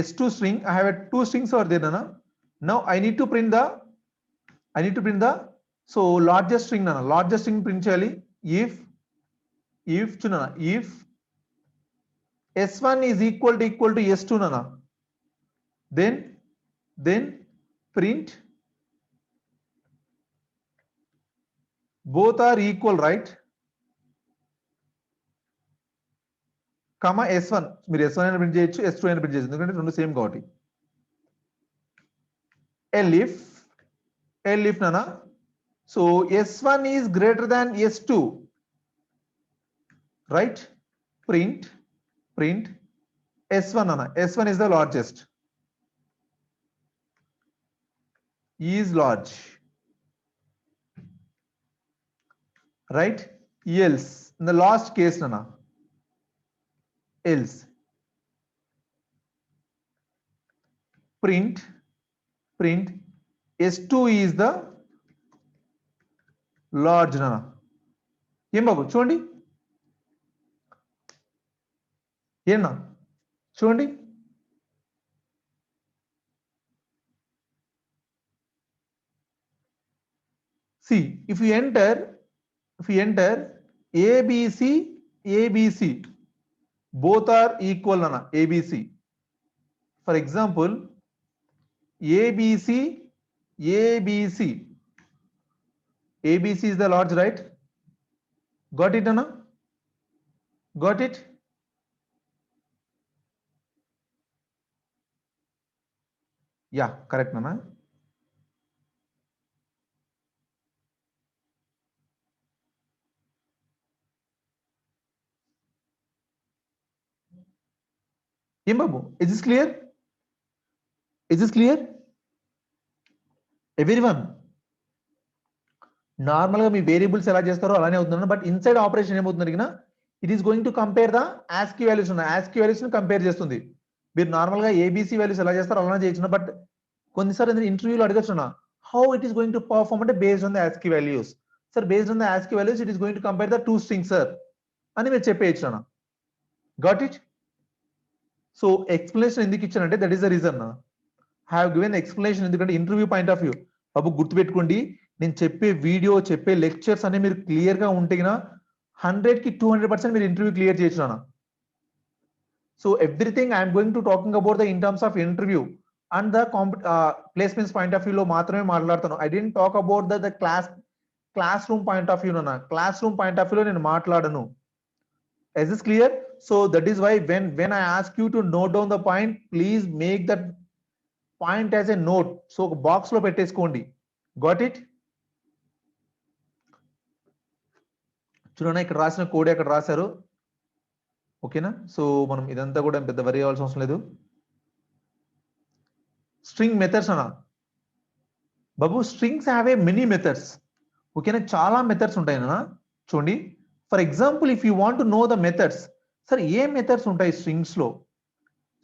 S2 string. I have a two strings over there, Nana. Now I need to print the so largest string, Nana. Largest string print cheyali if Nana, if S1 is equal to S2, Nana, then print both are equal, right? Comma S1, మీరు S1 అయినా print చేయొచ్చు, S2 అయినా print చేయొచ్చు, ఎందుకంటే రెండు same కాబట్టి. elif Nana, so S1 is greater than S2, right? Print S1, Nana. S1 is the largest, is large, right? Else, in the last case, Nana, else print S2 is the large, Nana. ఏం బాబు చూడండి, ఏనా చూడండి, see if you enter ABC both are equal, Nana. ABC, for example, ABC is the large, right? Got it, Nana? Got it? Yeah, correct, Nana. ఏం బాబు, is this clear? Is this clear? Everyone, normal గా మీ variables ఎలా చేస్తారో అలానే అవుతున్నాను, but inside operation ఏమవుతుంది అడిగినా it is going to compare the ASCII values ఉన్నాయి, ASCII values ని కంపేర్ చేస్తుంది. మీరు నార్మల్ గా ABC వాల్యూస్ ఎలా చేస్తారో అలానే చేయొచ్చు, బట్ కొన్నిసార్లు ఇంటర్వ్యూలో అడగచ్చు, how it is going to perform అంటే based on the ASCII values. Sir based on the ASCII values it is going to compare the two strings sir అని మీరు చెప్పేయచ్చు అన్న. Got it? సో ఎక్స్ప్లెనేషన్ ఎందుకు ఇచ్చానంటే that is the reason. Have given explanation ఎందుకంటే interview point of view. బాబు గుర్తుపెట్టుకోండి, నేను చెప్పే వీడియో చెప్పే లెక్చర్స్ అనే మీరు క్లియర్ గా ఉంటే 100కి 200% మీరు ఇంటర్వ్యూ క్లియర్ చేయొచ్చు అన్న. So everything I'm going to talking about the in terms of interview and the placements point of view లో మాత్రమే మాట్లాడతాను. I dent talk about the class room point of view. Class room point of view లో నేను మాట్లాడను. Is this clear? So that is why when I ask you to note down the point, please make that point as a note. So box lo పెట్టేసుకోండి. Got it? చూడండి ఇక్కడ రాసిన code అక్కడ రాశారు. ఓకేనా? సో మనం ఇదంతా కూడా పెద్ద వరి అవ్వాల్సిన అవసరం లేదు. స్ట్రింగ్ మెథడ్స్ అన్న, బాబు strings have a many methods. ఓకేనా, చాలా మెథడ్స్ ఉంటాయి నాన్న. చూడండి, for example if you want to know the methods, సరే ఏ మెథడ్స్ ఉంటాయి స్ట్రింగ్స్ లో?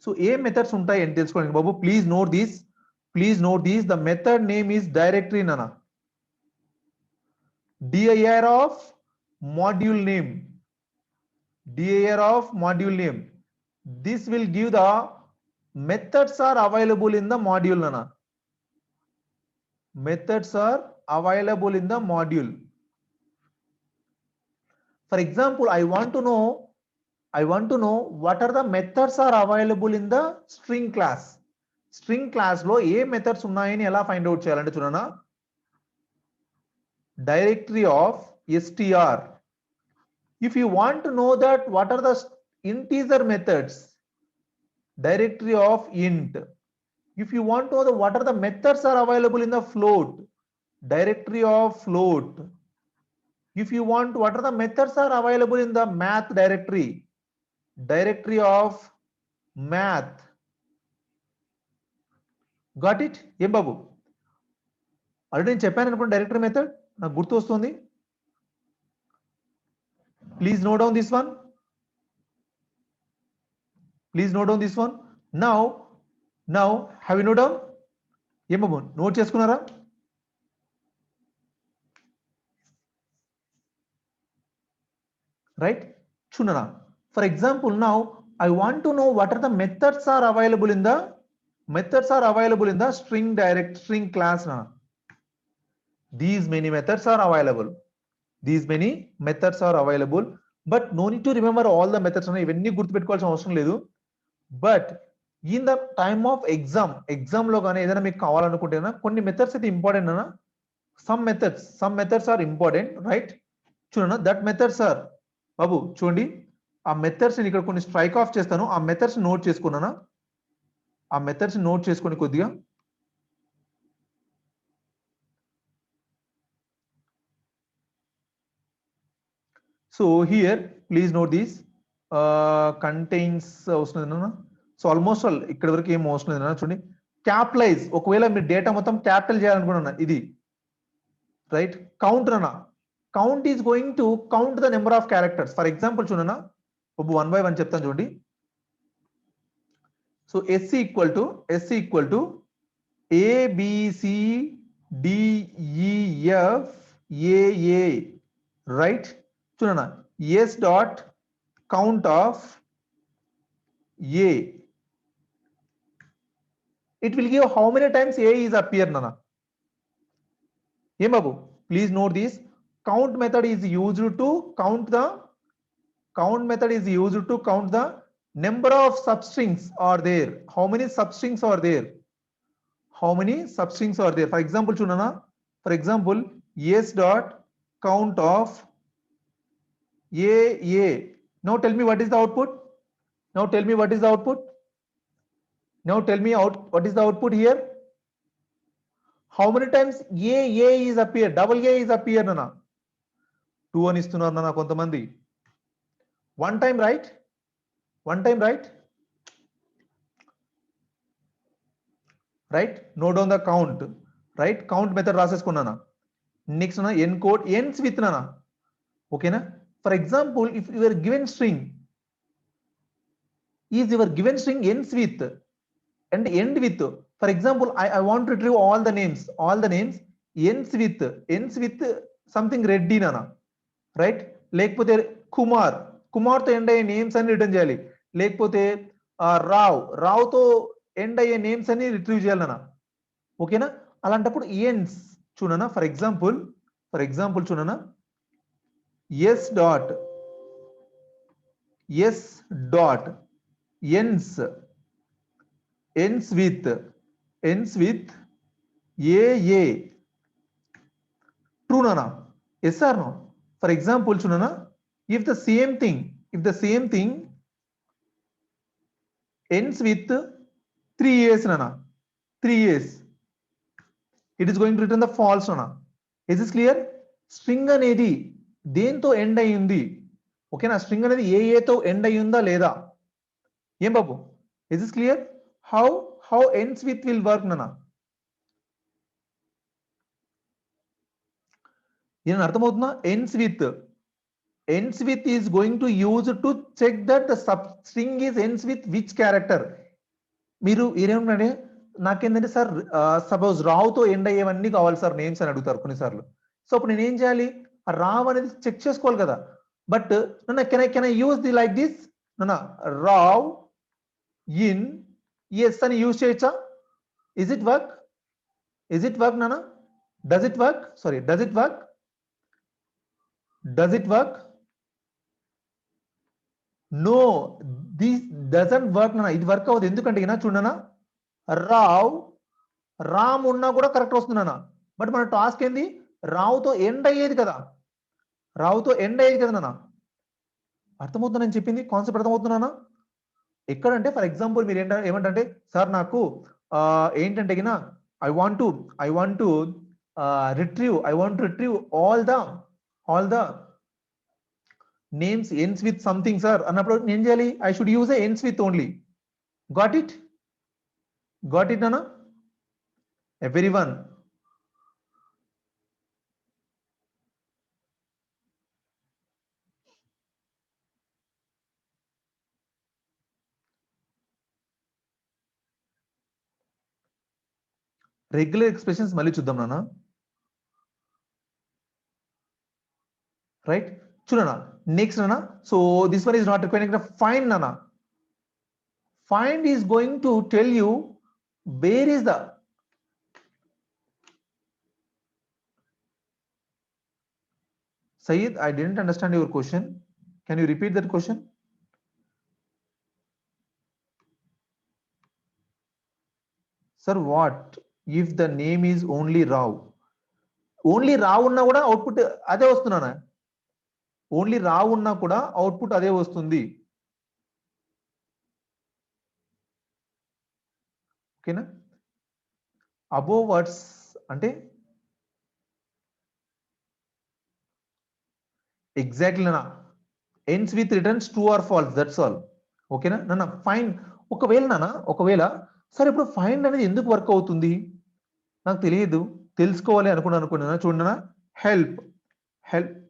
సో ఏ మెథడ్స్ ఉంటాయి అని తెలుసుకోండి బాబు. Please note this, please note this. The method name is directory నాన్న. dir of module name, dir of module name. This will give the methods are available in the module nana. Methods are available in the module. For example, I want to know what are the methods are available in the string class. String class lo A methods ఉన్నాయని ఎలా find out చేయాలంటే చూడనా, directory of str. If you want to know that what are the integer methods, directory of int. If you want to know the what are the methods are available in the float, directory of float. If you want what are the methods are available in the math directory, directory of math. Got it? ఏం బాబు, already నేను చెప్పాను అనుకోండి directory method, నాకు గుర్తు వస్తుంది. Please note down this one, please note down this one. Now have you note down? ఏం బాబు, note చేసుకున్నారా? రైట్, చూడనా. For example now I want to know what are the methods are available in the string class na. These many methods are available. But no need to remember all the methods na, ఇవన్నీ గుర్తుపెట్టుకోవాల్సిన అవసరం లేదు. But in the time of exam లో కానీ ఏదైనా మీకు కావాలనుకుంటేనా కొన్ని methods అయితే ఇంపార్టెంట్ అన్న. Some methods are important, right? చూడనా, దట్ మెథడ్స్ ఆర్ బాబు చూడండి, ఆ మెథడ్స్ నేను ఇక్కడ కొన్ని స్ట్రైక్ ఆఫ్ చేస్తాను. ఆ మెథడ్స్ నోట్ చేసుకున్నానా, ఆ మెథడ్స్ నోట్ చేసుకొని కొద్దిగా. So here please note this contains వస్తుంది నాన్న. సో ఆల్మోస్ట్ ఆల్ ఇక్కడ వరకు ఏం అవసరం లేదు నాన్న. చూడండి, క్యాపిటలైజ్, ఒకవేళ మీరు డేటా మొత్తం క్యాపిటల్ చేయాలనుకున్నా ఇది, రైట్? కౌంట్ నాన్న, count is going to count the number of characters. For example చూడనా, ఒక 1 by 1 చెప్తాను చూడండి. So s equal to ABCDEF AA, right? చూడనా, s dot count of A, it will give how many times A is appear nana. Em babu, please note this. Count method is used to count the number of substrings are there. How many substrings are there? For example chunana, for example s dot count of AA. Now tell me what is the output? What is the output here? How many times A is appear? Double A is appear nana. 2 అని ఇస్తున్నారు నన్న కొంతమంది. One time, right? Right? Note down the count, right? Count method రాసేసుకున్నానా. Next నా encode ends with nana. ఓకేనా? For example if your given string ends with and end with. For example, I want to retrieve all the names ends with something reddy nana, right? లేకపోతే కుమార్ తో end అయ్యే names అన్ని return చేయాలి. లేకపోతే రావ్ తో end అయ్యే names అన్ని retrieve చేయాలన్నా. ఓకేనా? అలాంటప్పుడు ఎండ్స్ చూడనా, ఫర్ ఎగ్జాంపుల్ చూడనా, s dot ends with AA. True nana? Yes or no? For example chunana, if the same thing ends with 3 A's nana, 3 A's, it is going to return the false nana. Is this clear? String అనేది దేంతో end అయి ఉంది? ఓకేనా, string అనేది AA తో end అయి ఉందా లేదా? ఏం బాబు, is this clear? How ends with will work nana? దీని అర్థమవుతుందా? ends with is going to use to check that the substring is ends with which character. మీరు ఏమంటే నాకేంటంటే సార్ సపోజ్ రావుతో ఎండ్ అయ్యేవన్నీ కావాలి సార్ నేమ్స్ అని అడుగుతారు కొన్నిసార్లు. సో అప్పుడు నేను ఏం చేయాలి? ఆ రావ్ అనేది చెక్ చేసుకోవాలి కదా. But can I use the like this raw in S అని యూజ్ చేయొచ్చా? Is it work? Is it work, Nana? Does it work? Sorry, does it work? Does it work? No, this doesn't work, Nana. It work avadu endukante ina chudana rav ram unna kuda correct vastund Nana. But mana task endi rav tho end ayyedi kada. Rav tho end ayyedi kada Nana. అర్థమవుతుందా నేను చెప్పింది? Concept అర్థమవుతుందా Nana? ఎక్కడంటే for example మీరు ఏమంటే sir నాకు ఏంటంటే గినా I want to retrieve all the names ends with something, sir. అన్నప్పుడు నేను చేయాలి? I should use a ends with only. Got it, Nana? Everyone. Regular expressions మళ్ళీ చూద్దాం నాన్న. Right? చూడనా next Nana. So this one is not requiring find Nana. Find is going to tell you where is the Sayed, I didn't understand your question. Can you repeat that question? Sir, what if the name is only Rao? Only Rao unna kuda output ade vastunana. Only Rao unna kuda output ade vastundi. Okay na? Above words ante exactly Nana. Ends with returns true or false. That's all. Okay na? Nana find ఒకవేళ Nana ఒకవేళ సరే ఇప్పుడు find అనేది ఎందుకు work అవుతుంది నాకు తెలియదు తెలుసుకోవాలి అనుకున్నాను చూడనా హెల్ప్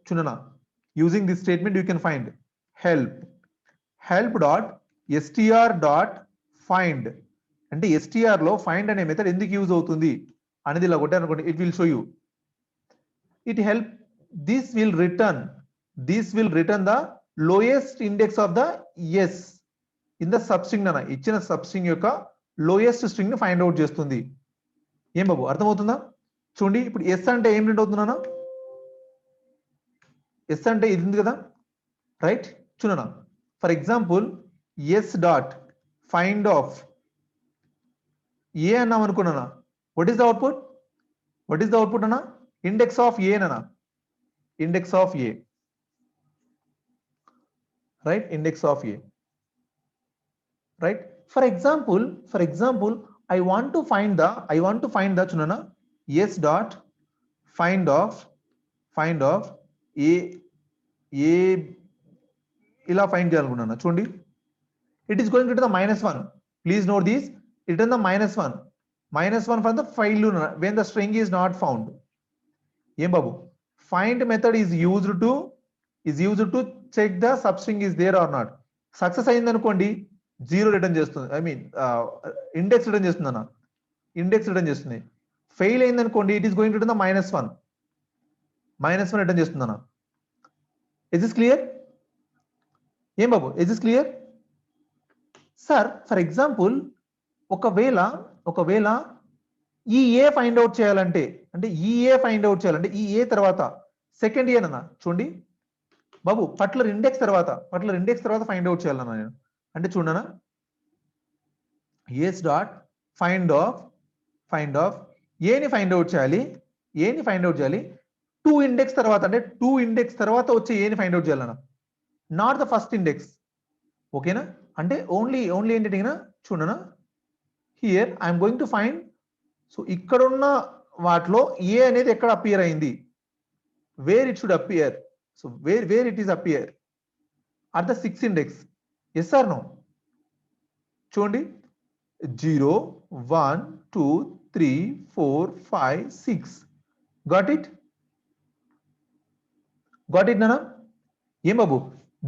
చూడనా using this statement you can find help dot STR dot find అంటే ఎస్టిఆర్ లో ఫైండ్ అనే మెథడ్ ఎందుకు యూజ్ అవుతుంది అనేది ఇలా కొట్టాను అనుకోండి it will show you it help this will return the lowest index of the S in the substring అన్న ఇచ్చిన సబ్స్ట్రింగ్ యొక్క లోయెస్ట్ స్ట్రింగ్ ని ఫైండ్ అవుట్ చేస్తుంది ఏం బాబు అర్థమవుతుందా చూడండి ఇప్పుడు ఎస్ అంటే ఏం ప్రింట్ అవుతుందన్నా ఎస్ అంటే ఇది ఉంది కదా రైట్ చూడనా for example S dot find of A అన్నాం అనుకున్నానా వాట్ ఈస్ ద అవుట్పుట్ అన్నా ఇండెక్స్ ఆఫ్ ఏ అన్నా index of A right index of A right for example I want to find the chunana yes dot find of a ila find cheyalukunnana chudandi it is going to the -1 please note this it is the -1 from the file when the string is not found em babu find method is used to check the substring is there or not success ayindi anukondi 0 return చేస్తుంది I mean index return చేస్తుంది అన్న index return చేస్తుంది fail అయింది అనుకోండి it is going to return the -1 return చేస్తుంది అన్న is this clear ఏం బాబు is this clear sir for example ఒకవేళ ఈ ఏ ఫైండ్ అవుట్ చేయాలంటే ఈ ఏ తర్వాత సెకండ్ ఏ అన్న చూడండి బాబు పర్టికులర్ ఇండెక్స్ తర్వాత ఫైండ్ అవుట్ చేయాలన్నా నేను అంటే చూడనా ఎస్ డాట్ ఫైండ్ ఆఫ్ ఏని ఫైండ్ అవుట్ చేయాలి 2 ఇండెక్స్ తర్వాత అంటే 2 ఇండెక్స్ తర్వాత వచ్చే ఏని ఫైండ్ అవుట్ చేయాలన్నా నాట్ ద ఫస్ట్ ఇండెక్స్ ఓకేనా అంటే ఓన్లీ ఏంటంటే చూడనా here I'm going to find so ఇక్కడ ఉన్న వాటిలో ఏ అనేది ఎక్కడ అపియర్ అయింది where it should appear so where it is appear at the 6 index yes or no చూడండి 0 1 2 3 4 5 6 got it గాట్ ఇట్ నానా? ఏం బాబు,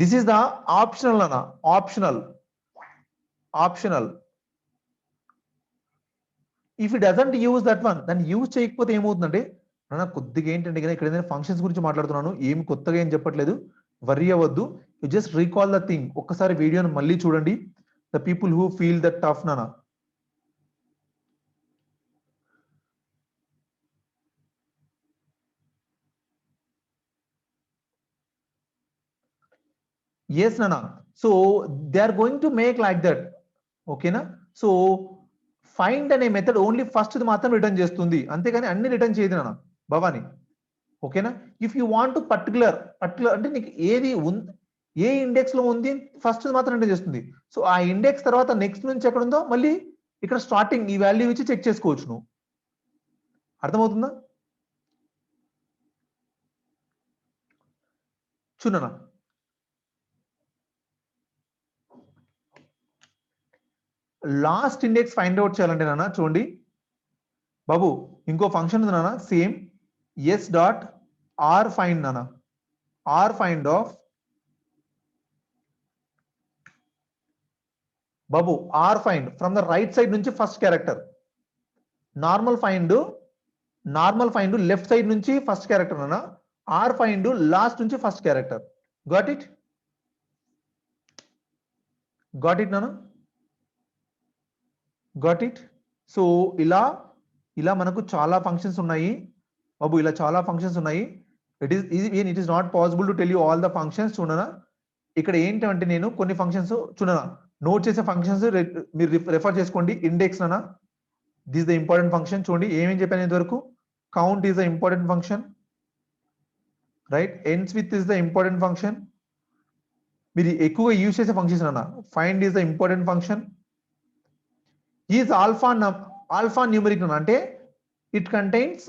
దిస్ ఈస్ ద ఆప్షనల్ నానా, optional. If it doesn't use that one, దాన్ని use చేయకపోతే ఏమవుతుందంటే నాన్న కొద్దిగా ఏంటంటే ఇక్కడ ఏదైనా ఫంక్షన్స్ గురించి మాట్లాడుతున్నాను, ఏం కొత్తగా ఏం చెప్పట్లేదు, వర్రీ అవ్వద్దు. You just recall the thing. ఒక్కసారి వీడియోని మళ్ళీ చూడండి. The people who feel that tough నానా. Yes, Nana. So they are going to make like that. Okay, na? So find అనే మెథడ్ ఓన్లీ ఫస్ట్ మాత్రం రిటర్న్ చేస్తుంది, అంతేగాని అన్ని రిటర్న్ చేయదు నాన్న భవాని. ఓకేనా? ఇఫ్ యూ వాంట్ పర్టికులర్ అంటే నీకు ఏది ఏ ఇండెక్స్ లో ఉంది ఫస్ట్ మాత్రం రిటర్న్ చేస్తుంది. సో ఆ ఇండెక్స్ తర్వాత నెక్స్ట్ నుంచి ఎక్కడ ఉందో మళ్ళీ ఇక్కడ స్టార్టింగ్ ఈ వాల్యూ ఇచ్చి చెక్ చేసుకోవచ్చు నువ్వు. అర్థమవుతుందా? చూడనా, లాస్ట్ ఇండెక్స్ ఫైండ్ అవుట్ చేయాలంటే నాన్న చూడండి బాబు, ఇంకో ఫంక్షన్ ఉంది నాన్న same, S dot R find నాన్న, ఆర్ ఫైండ్ ఆఫ్ బాబు, R find from the right side నుంచి first character, normal find left side నుంచి ఫస్ట్ క్యారెక్టర్ నాన్న, ఆర్ ఫైండ్ లాస్ట్ నుంచి first character. Got it? Got it నాన్న? Got it? So ఇలా మనకు చాలా ఫంక్షన్స్ ఉన్నాయి బాబు, ఇలా చాలా ఫంక్షన్స్ ఉన్నాయి. It is not possible to tell you all the functions. చూడనా ఇక్కడ ఏంటంటే నేను కొన్ని ఫంక్షన్స్ చూడనా నోట్ చేసే ఫంక్షన్స్ మీరు రెఫర్ చేసుకోండి. ఇండెక్స్ నానా, దిస్ ద ఇంపార్టెంట్ ఫంక్షన్. చూడండి ఏమేం చెప్పాను ఇంతవరకు. Count is the important function, right? Ends with is the important function. మీరు ఎక్కువగా యూజ్ చేసే ఫంక్షన్స్ నానా. Find is the important function. Is alphanumeric అంటే it contains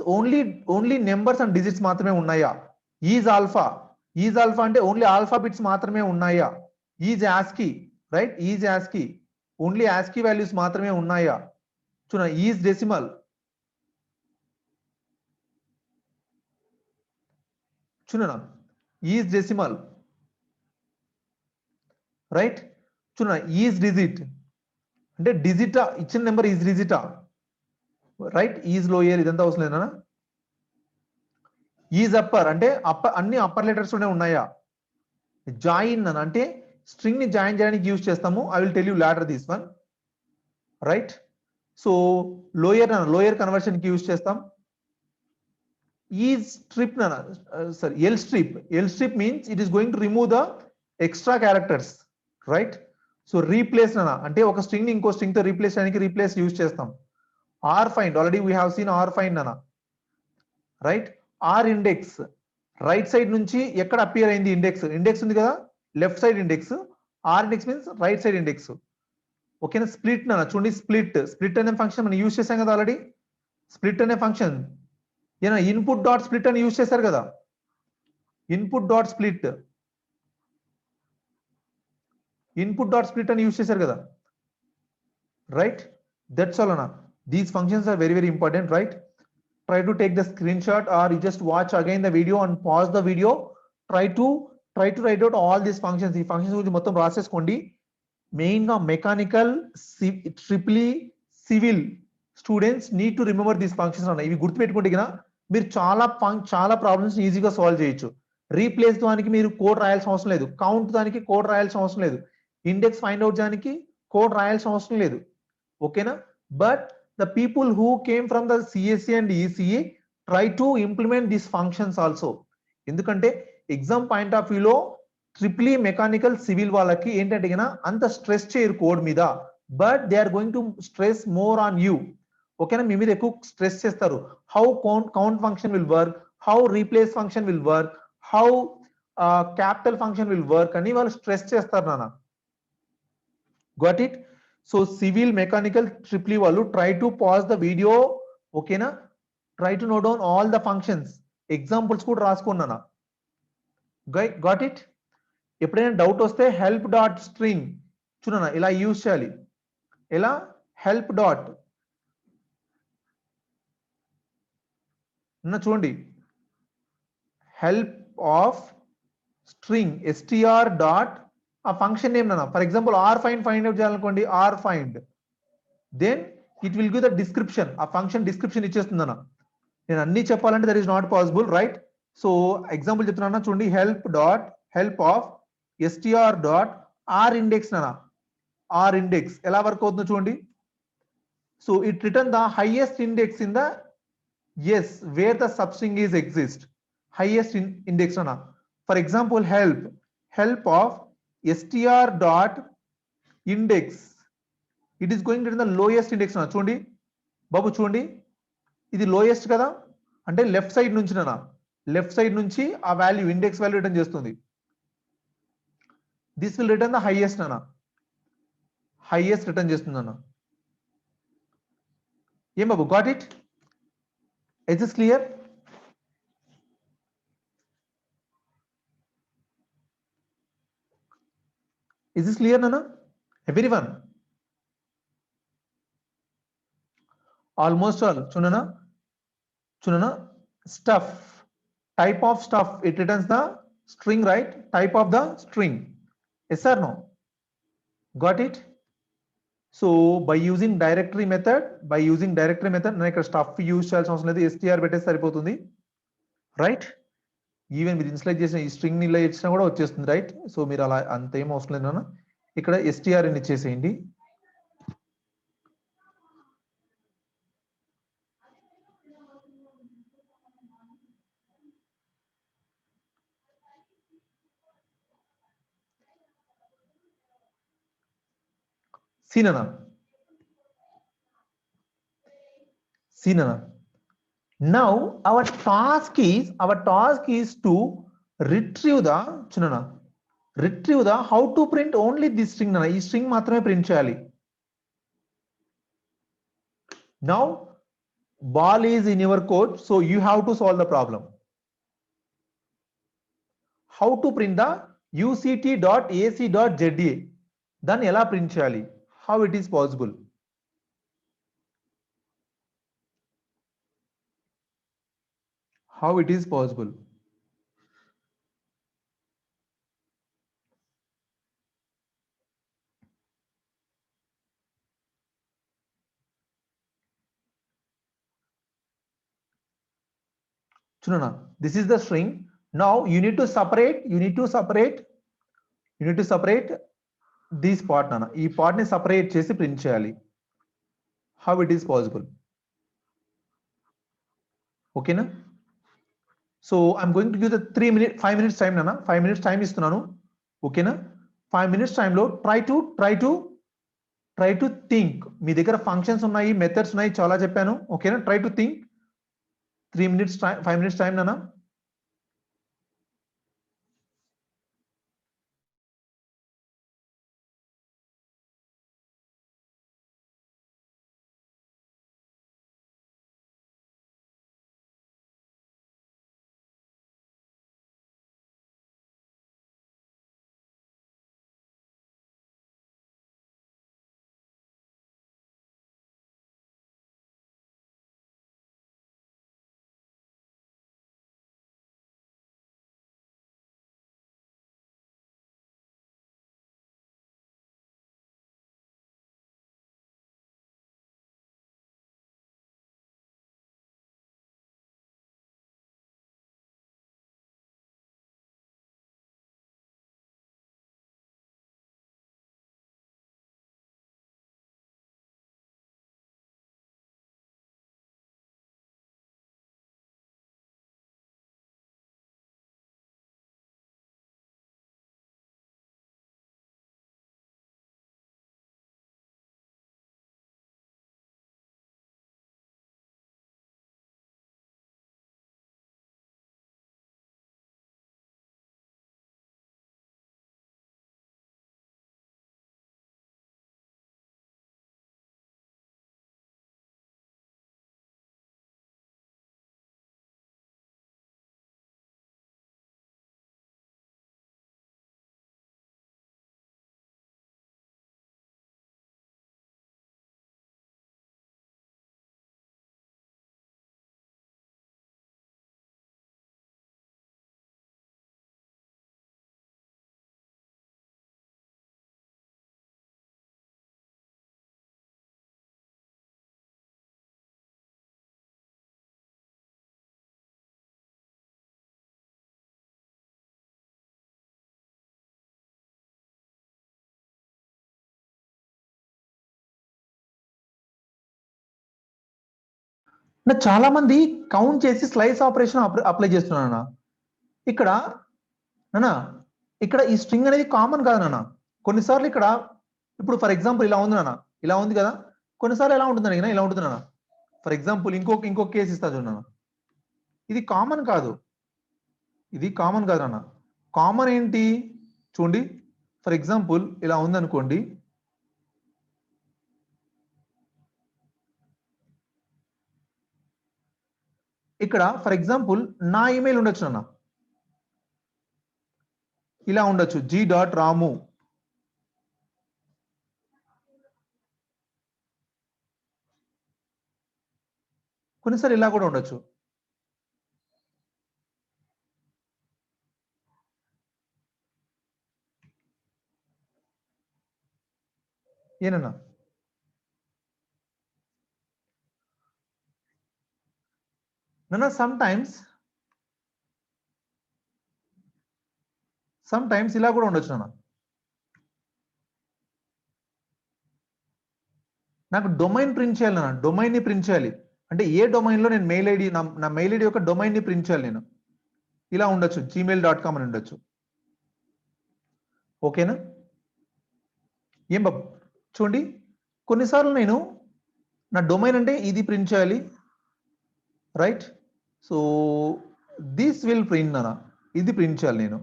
only numbers and digits మాత్రమే ఉన్నాయా? ఈజ్ ఆల్ఫా అంటే ఓన్లీ ఆల్ఫాబిట్స్ మాత్రమే ఉన్నాయా? Is ASCII, right? Is ASCII, only ASCII values మాత్రమే ఉన్నాయా? చూడండి, ఈజ్ డెసిమల్, చూడనా ఈజ్ డెసిమల్, రైట్? చూడనా ఈజ్ డిజిట్ అంటే డిజిటా, ఇచ్చిన నెంబర్ ఈజ్ డిజిటా, రైట్? ఈజ్ లోయర్ ఇదంతా అవసరం లేదనా? ఈజ్ అప్పర్ అంటే అన్ని అప్పర్ లెటర్స్ లోనే ఉన్నాయా? జాయిన్ అని అంటే స్ట్రింగ్ ని జాయిన్ చేయడానికి యూజ్ చేస్తాము. I will tell you later this one, right? So lower conversion కి యూజ్ చేస్తాం. Is strip sorry L strip means it is going to remove the extra characters, right? So replace అంటే ఒక string ని ఇంకో string తో replace చేయడానికి replace use చేస్తాం. R find, already we have seen R find right? R index, right side నుంచి ఎక్కడ appear అయింది ఇండెక్స్ ఉంది కదా, left side index. Are index means right side index. ఓకేనా? స్ప్లిట్ చూడండి, స్ప్లిట్ అనే ఫంక్షన్ మనం యూజ్ చేసాం కదా ఆల్రెడీ. స్ప్లిట్ అనే ఫంక్షన్ ఏనా ఇన్పుట్ డాట్ స్ప్లిట్ అని యూజ్ చేశారు కదా, ఇన్పుట్ డాట్ స్ప్లిట్ అని యూజ్ చేశారు కదా, రైట్? దట్స్ ఆల్ అన్న. These functions are very important, right? Try to take the screenshot or you just watch again the video and pause the video. Try to write out all these functions. ఈ functions గురించి మొత్తం రాసేసుకోండి. Main గా mechanical, triple civil students need to remember these functions అన్న. ఇవి గుర్తుపెట్టుకుంటే కదా మీరు చాలా ప్రాబ్లమ్స్ ఈజీగా సాల్వ్ చేయొచ్చు. రీప్లేస్ దానికి మీరు కోడ్ రాయాల్సిన అవసరం లేదు, కౌంట్ దానికి కోడ్ రాయాల్సిన అవసరం లేదు, ఇండెక్స్ ఫైండ్ అవుట్ దానికి కోడ్ రాయాల్సిన అవసరం లేదు. ఓకేనా? But the people who came from the CSE and ECE try to implement these functions also. ఎందుకంటే ఎగ్జామ్ పాయింట్ ఆఫ్ వ్యూలో ట్రిపుల్ మెకానికల్ సివిల్ వాళ్ళకి ఏంటంటే కదా అంత స్ట్రెస్ చేయరు కోడ్ మీద, but they are going to stress more on you. ఓకేనా? మీ మీద ఎక్కువ స్ట్రెస్ చేస్తారు. How count function will work, how replace function will work, how capital function will work అని వాళ్ళు స్ట్రెస్ చేస్తారు నాన్న. Got it? So civil, mechanical, triple వాళ్ళు try to pause the video. ఓకేనా? Try to note down all the functions, examples కూడా రాసుకున్నానా. Got it? ఎప్పుడైనా doubt వస్తే హెల్ప్ డాట్ స్ట్రింగ్ చూడనా ఇలా యూజ్ చేయాలి. ఎలా? హెల్ప్ డాట్ చూడండి, help of string str dot a function name nana. For example, find out చేయాలనుకోండి find. Then it will give the description. A function description ఇచ్చేస్తుందన్న. నేను అన్ని చెప్పాలంటే that is not possible, right? So example చెప్తున్నా చూడండి help of str dot r index nana. R index ఎలా work అవుతుందో చూడండి. So it return the highest index in the yes where the substring is exist. Highest index nana. For example, help of str dot index, it is going to return the lowest index na. చూడండి బాబు చూడండి, ఇది lowest కదా, అంటే left side నుంచి నా left side నుంచి ఆ value index value return చేస్తుంది. This will return the highest అన్న, హైయెస్ట్ రిటర్న్ చేస్తుంది అన్న. ఏం బాబు, got it? Is this clear? Is this clear నాన్న ఎవ్రీవన్? Almost all. చూడనా stuff, type of stuff, it returns the string, right? Type of the string, yes or no? Got it? So by using directory method నేను ఇక్కడ stuff use చేయాల్సిన అవసరం లేదు, str పెట్టేసి సరిపోతుంది, right? Even మీరు ఇన్స్లైట్ చేసిన ఈ స్ట్రింగ్ ని ఇలా ఇచ్చినా కూడా వచ్చేస్తుంది, రైట్? సో మీరు అలా అంత ఏం అవసరం లేదు నాన్న, ఇక్కడ str అని ఇచ్చేసేయండి. See Nana. Now our task is to retrieve the how to print only this string Nana. ఈ string మాత్రమే ప్రింట్ చేయాలి. Now ball is in your code, so you have to solve the problem. How to print the uct.ac.za, దాన్ని ఎలా print చేయాలి? How it is possible? How it is possible? Chunana, this is the string. Now you need to separate this part nana. ఈ part ని separate చేసి print చేయాలి. How it is possible? Okay na? So I'm going to give the 5 minutes time nana. 5 minutes time ఇస్తున్నాను. Okay na? 5 minutes time లో try to think. మీ దగ్గర functions ఉన్నాయి, methods ఉన్నాయి, చాలా చెప్పాను. Okay na? Try to think. 5 minutes time nana. నా చాలా మంది కౌంట్ చేసి స్లైస్ ఆపరేషన్ అప్లై చేస్తున్నాను ఇక్కడ నానా ఇక్కడ ఈ స్ట్రింగ్ అనేది కామన్ కాదు నాన్న కొన్నిసార్లు ఇక్కడ ఇప్పుడు ఫర్ ఎగ్జాంపుల్ ఇలా ఉంది నాన్న ఇలా ఉంది కదా కొన్నిసార్లు ఎలా ఉంటుంది అడిగినా ఇలా ఉంటుంది నాన్న ఫర్ ఎగ్జాంపుల్ ఇంకొక కేసు ఇస్తా చూడన్నా ఇది కామన్ కాదు నాన్న కామన్ ఏంటి చూడండి ఫర్ ఎగ్జాంపుల్ ఇలా ఉంది అనుకోండి ఇక్కడ ఫర్ ఎగ్జాంపుల్ నా ఈమెయిల్ ఉండొచ్చు నాన్న ఇలా ఉండొచ్చు g.ramu కొన్నిసార్లు ఇలా కూడా ఉండొచ్చు ఏనన్నా నాన్న సమ్టైమ్స్ ఇలా కూడా ఉండొచ్చు నాన్న నాకు డొమైన్ ప్రింట్ చేయాలి నాన్న డొమైన్ ని ప్రింట్ చేయాలి అంటే ఏ డొమైన్ లో నేను మెయిల్ ఐడి నా మెయిల్ ఐడి యొక్క డొమైన్ ని ప్రింట్ చేయాలి నేను ఇలా ఉండొచ్చు gmail.com అని ఉండొచ్చు ఓకేనా ఏం బాబు చూడండి కొన్నిసార్లు నేను నా డొమైన్ అంటే ఇది ప్రింట్ చేయాలి right so this will print నాన్న ఇది ప్రింట్ చేయాలి నేను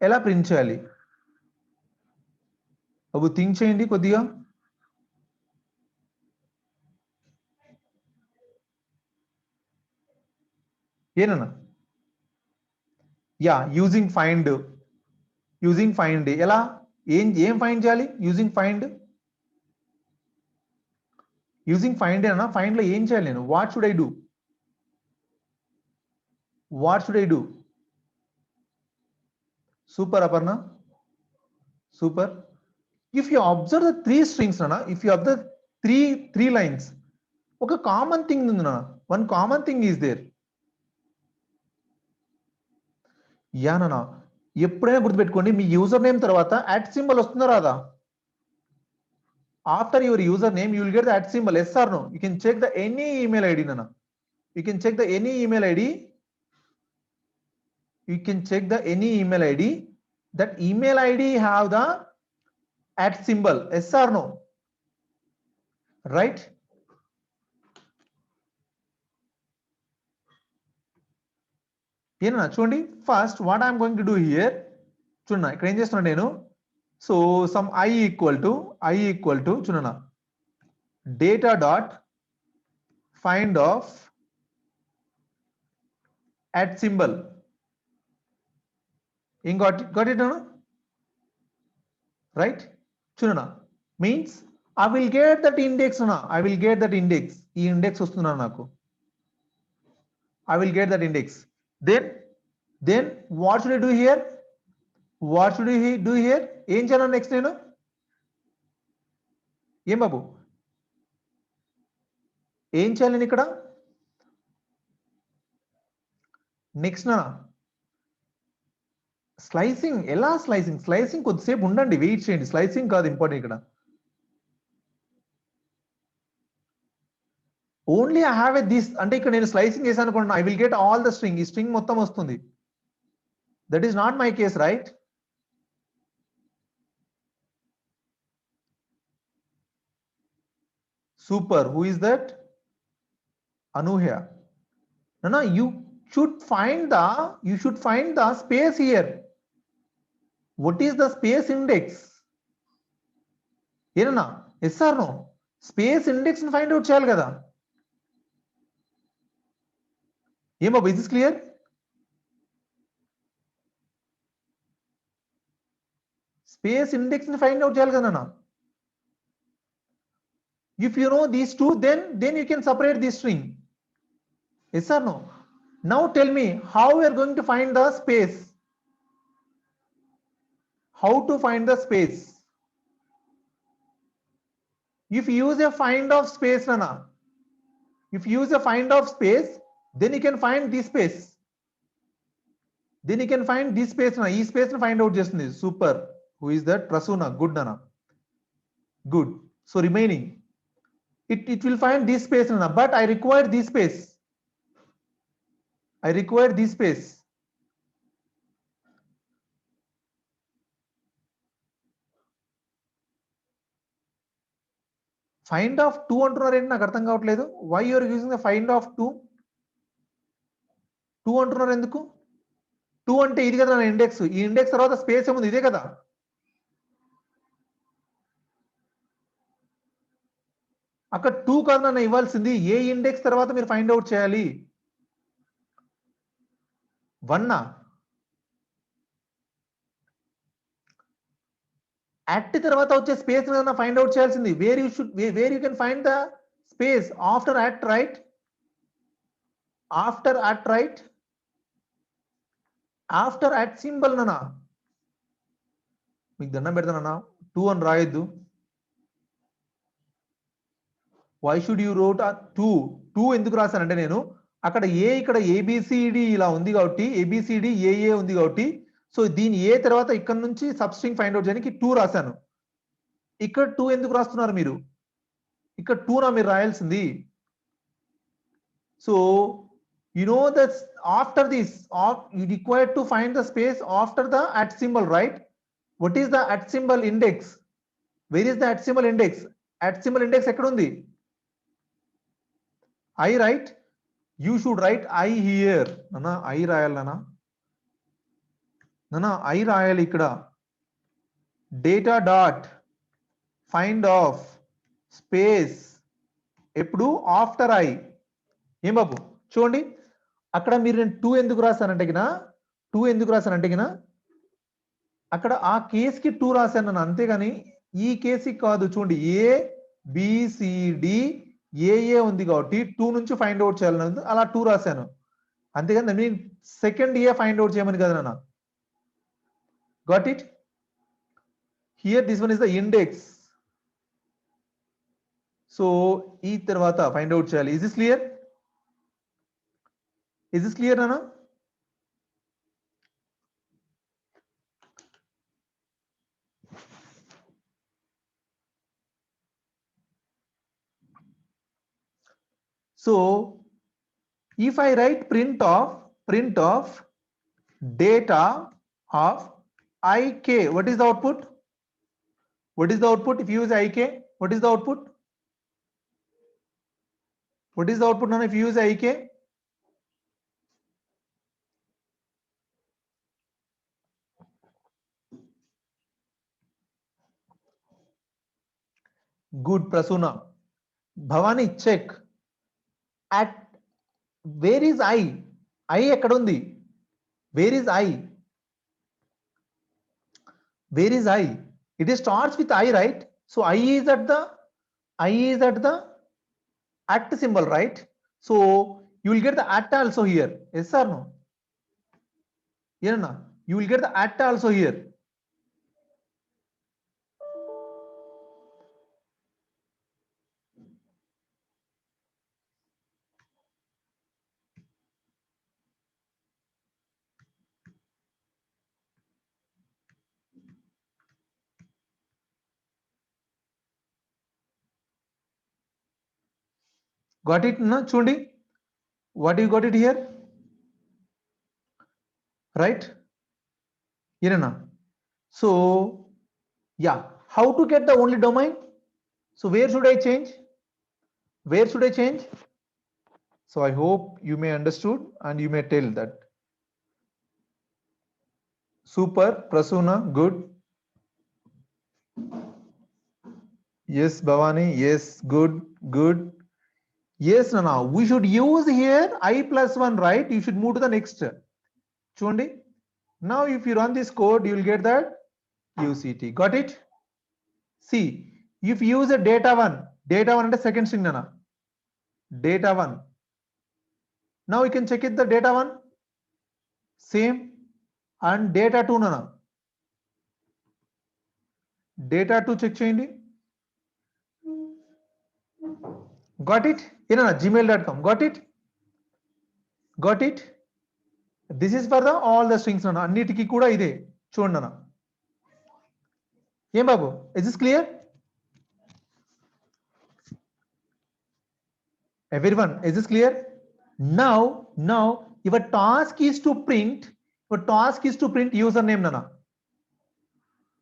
ఎలా ప్రింట్ చేయాలి అబ్బు థింక్ చేయండి కొద్దిగా ఏనన్నా యా యూజింగ్ ఫైండ్ ఎలా ఏం ఫైండ్ చేయాలి యూజింగ్ ఫైండ్ ఏనా ఫైండ్ లో ఏం చేయాలి నేను what should I do super Aparna super if you observe the three strings nana if you observe three lines ఒక కామన్ థింగ్ ఉంది నాన్న one common thing is there yeah నాన్న ఎప్పుడైనా గుర్తుపెట్టుకోండి మీ యూజర్ నేమ్ తర్వాత @ సింబల్ వస్తుందా రాదా after your user name you will get the @ symbol yes or no you can check the any email ID నాన్న you can check the any email ID that email ID have the @ symbol yes or no right ఏనా చూడండి first what I'm going to do here చూడన్నా ఇక్కడ ఏం చేస్తున్నా నేను so sum i equal to చూడన్నా data dot find of @ symbol got it Nana? Right చూడన్నా means I will get that index Nana ఈ ఇండెక్స్ వస్తున్నా నాకు I will get that index then what should I do here ఏం చేయాలి next నేను ఏం బాబు ఏం చేయాలి నేను ఇక్కడ నెక్స్ట్ నా స్లైసింగ్ ఎలా స్లైసింగ్ కొద్దిసేపు ఉండండి వెయిట్ చేయండి స్లైసింగ్ కాదు ఇంపార్టెంట్ ఇక్కడ only I have a this అంటే ఇక్కడ నేను స్లైసింగ్ చేశాను అనుకోండి I will get all the string ఈ స్ట్రింగ్ మొత్తం వస్తుంది that is not my case right super who is that Anuhya no you should find the space here what is the space index ఏనా yes or no space index ని find out చేయాలి కదా ఏమో is this clear space index ని find out చేయాలి కదా నా if you know these two then you can separate this string yes or no now tell me how we are going to find the space how to find the space if you use a find of space nana if you use a find of space then you can find this space na ee space ni find out chestundi super who is that prasuna good nana good so remaining it will find this space, but I require this space. I require this space. Find of 2 అంటున్నారు ఏంటి నాకు అర్థం కావట్లేదు. Why you are using the find of 2? 2 అంటున్నారు ఎందుకు? 2 అంటే ఇది కదా నా ఇండెక్స్. ఈ ఇండెక్స్ తర్వాత స్పేస్ ఏముంది? ఇదే కదా. అక్కడ 2 కాదు నన్ను ఇవ్వాల్సింది. ఏ ఇండెక్స్ తర్వాత మీరు ఫైండ్ అవుట్ చేయాలి? 1 అట్ తర్వాత వచ్చే స్పేస్ ఏదైనా ఫైండ్ అవుట్ చేయాల్సింది. Where you can find the space after at, right? After at, right? After at symbol నానా మీకు దండం పెడతానన్నా 2 అని రాయొద్దు. వై షుడ్ యూ రోట్ 2 ఎందుకు రాశానంటే నేను అక్కడ ఏ ఇక్కడ ఏబిసిడి ఇలా ఉంది కాబట్టి ఏబిసిడి ఏఏ ఉంది కాబట్టి సో దీని ఏ తర్వాత ఇక్కడ నుంచి సబ్ స్ట్రింగ్ ఫైండ్ అవుట్ చేయడానికి 2 రాశాను. ఇక్కడ 2 ఎందుకు రాస్తున్నారు మీరు? ఇక్కడ 2 నా మీరు రాయాల్సింది. సో you know that after this you require to find the space after the at symbol, right? What is the at symbol index? Where is the at symbol index? At symbol index ekkada undi? I, right? You should write I here. Nana I rayal nana I rayal ikkada. Data dot find of space ఎప్పుడు after I. ఏం బాబు చూడండి అక్కడ మీరు నేను 2 ఎందుకు రాశానంటే అక్కడ ఆ కేసుకి 2 రాశాను నేను, అంతేగాని ఈ కేసుకి కాదు. చూడండి ఏ బిసిడి ఏఏ ఉంది కాబట్టి 2 నుంచి ఫైండ్ అవుట్ చేయాలని అలా 2 రాశాను, అంతేగాని నేను సెకండ్ ఏ ఫైండ్ అవుట్ చేయమని కదా నాన్న. Got it? Here this one is the index. So ఈ తర్వాత ఫైండ్ అవుట్ చేయాలి. Is this clear? Is this clear, Nana? So if I write print of data of ik, what is the output? What is the output if you use ik? What is the output? What is the output, Nana, if you use ik? Good, Prasuna. Bhavani, check. At where is I? I ekkada undi? Where is I? Where is I? It starts with I, right? So I is at the at symbol, right? So you will get the at also here. Yes or no? Yeah, no? You will get the at also here. Got it, no? Chundi? What you got it here? Right? Yeah, so yeah, how to get the only domain? So where should I change? Where should I change? So I hope you may understood and you may tell that. Super, Prasuna, good. Yes, Bhavani, yes, good. Yes, Nana, we should use here I plus 1, right? You should move to the next. Chundi. Now if you run this code, you will get that UCT. Got it? See, if you use a data 1 and a second string, Nana. Data 1. Now you can check it, the data 1. Same. And data 2, Nana. Data 2 check cheyandi. Got it? Gmail.com. Got it? Got it? This is for the all the strings, Nana. Annitiki kuda ide. Chudandi, Nana. Em babu? Is this clear? Everyone, is this clear? Now your task is to print username nana.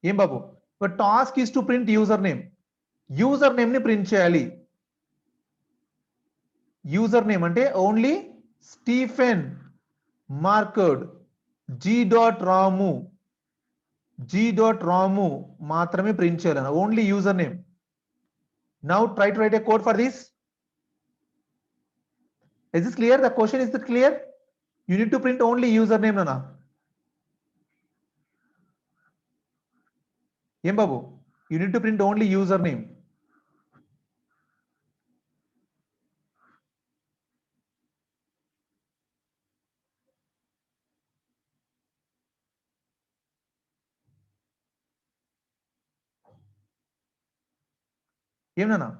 Em babu, your task is to print username ni print cheyali. Username ante only Stephen marked g.ramu మాత్రమే print చేయాలి. Only username. Now try to write a code for this. Is this clear? The question is that clear? You need to print only username nana. Em babu, you need to print only username. Em nana?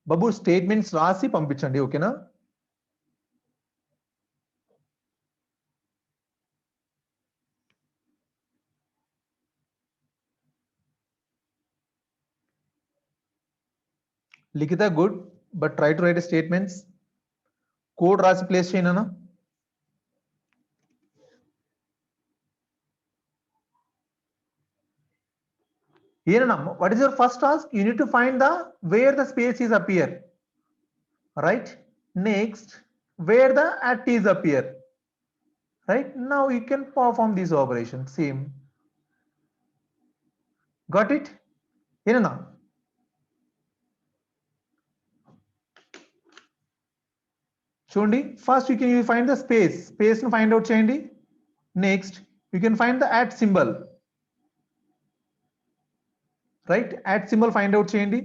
బాబు statements రాసి పంపించండి, ఓకేనా? Likhita good, but try to write statements. Code రాసి place చేయనా? ఏనా? What is your first task? You need to find the where the space is appear, right? Next where the at is appear, right? Now you can perform this operation. Same. Got it? Enna? Chundi, first you can find the space nu find out cheyandi. Next you can find the at symbol, right? At symbol find out cheyandi,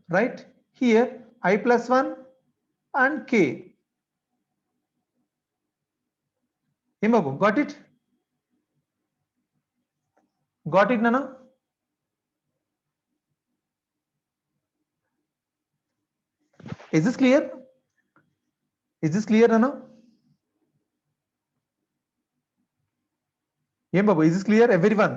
right? Here I plus 1 and k. Babu, got it? Got it nana? Is this clear? Is this clear nana? Babu, is this clear everyone?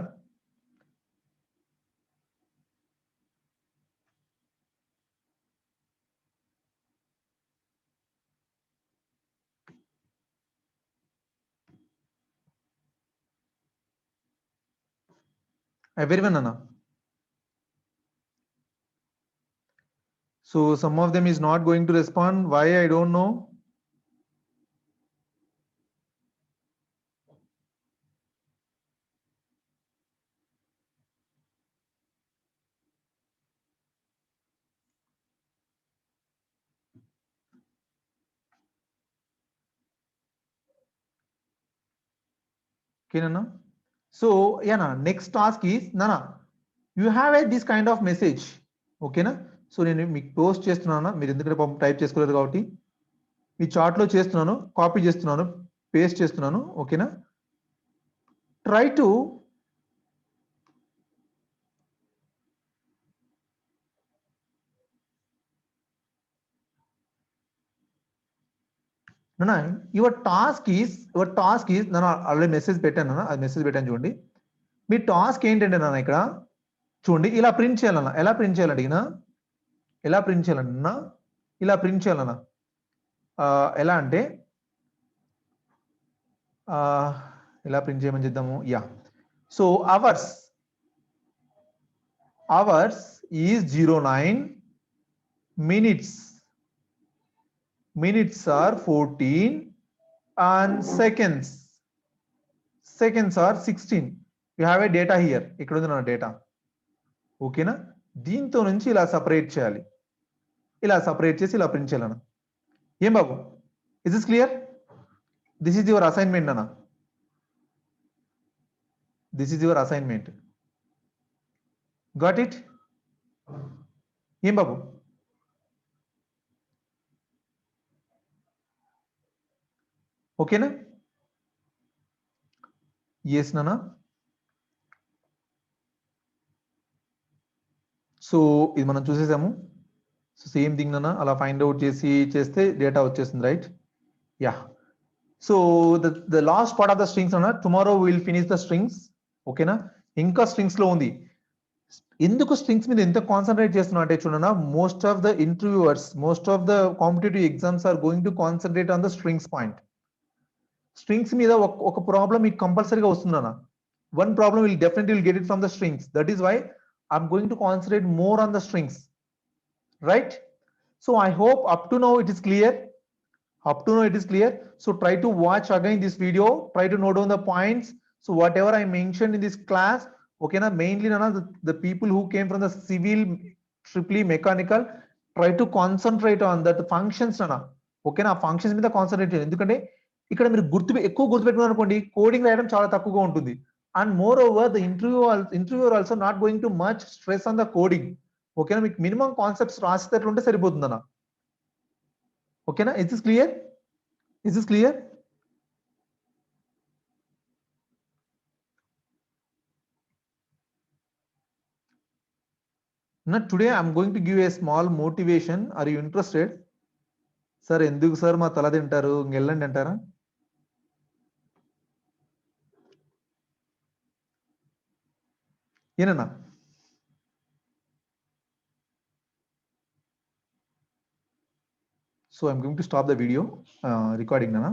Everyone nana? So some of them is not going to respond. Why? I don't know. Okay nana? So yeah na, next task is nana, you have this kind of message, okay na? So నేను మీకు post చేస్తున్నాను, మీరు ఎందుకంటే type చేసుకోలేదు కాబట్టి మీ chart లో చేస్తున్నాను, copy చేస్తున్నాను, పేస్ట్ చేస్తున్నాను, ఓకేనా? ట్రై టు నానా యువర్ టాస్క్ ఈస్ నానా ఆల్రెడీ మెసేజ్ పెట్టాను నానా, అది మెసేజ్ పెట్టాను చూడండి. మీ టాస్క్ ఏంటంటే నాన్న ఇక్కడ చూడండి, ఇలా ప్రింట్ చేయాలన్నా. ఎలా ప్రింట్ చేయాలి అడిగినా, ఎలా ప్రింట్ చేయాలన్నా, ఇలా ప్రింట్ చేయాలన్నా. ఎలా అంటే ఎలా ప్రింట్ చేయమని చేద్దాము. Yeah, so hours is 09, minutes are 14 and seconds are 16. you have a data here, ఇక్కడ ఉంది నా డేటా, ఓకేనా? దీంతో నుంచి ఇలా సపరేట్ చేయాలి, ఇలా సపరేట్ చేసి ఇలా ప్రింట్ చేయాలన్నా. ఏం బాబు, is this clear? This is your assignment అన్న, this is your assignment. Got it? ఏం బాబు? ఓకేనా? ఎస్ నానా. సో ఇది మనం చూసేసాము. సో సేమ్ థింగ్ నానా, అలా ఫైండ్ అవుట్ చేస్తే డేటా వచ్చేస్తుంది, right? Yeah. So the last part of the strings నానా, tomorrow we will finish the strings, ఓకేనా? ఇంకా స్ట్రింగ్స్ లో ఉంది. ఎందుకు స్ట్రింగ్స్ మీద ఎంత కాన్సన్ట్రేట్ చేస్తున్నా అంటే చూడనా, most of the interviewers, most of the competitive exams are going to concentrate on the strings point. Strings మీద ఒక ప్రాబ్లం మీకు కంపల్సరీగా వస్తుందన్న. One problem will definitely will get it from the strings. That is why I'm going to concentrate more on the strings, right? So I hope up to now it is clear. Up to now it is clear. So try to watch again this video, try to note down the points. So whatever I mentioned in this class, okay na, mainly na, the people who came from the civil, strictly mechanical, try to concentrate on that functions na, okay na, functions మీద concentrate చేయండి. ఎందుకంటే ఇక్కడ మీరు ఎక్కువ గుర్తుపెట్టుకున్నారు అనుకోండి, coding రాయడం చాలా తక్కువగా ఉంటుంది. And more over the interviewer also not going too much stress on the coding. ఓకేనా, మీకు మినిమం కాన్సెప్ట్స్ రాసేటట్లుంటే సరిపోతుందన్న. ఓకేనా, is this clear? Is this clear? Now today I'm going to give a small motivation. Are you interested? Sir, ఎందుకు sir మా తల తింటారు, ఇంకెళ్ళండి అంటారా? ఏనన్నా? So I'm going to stop the video recording now.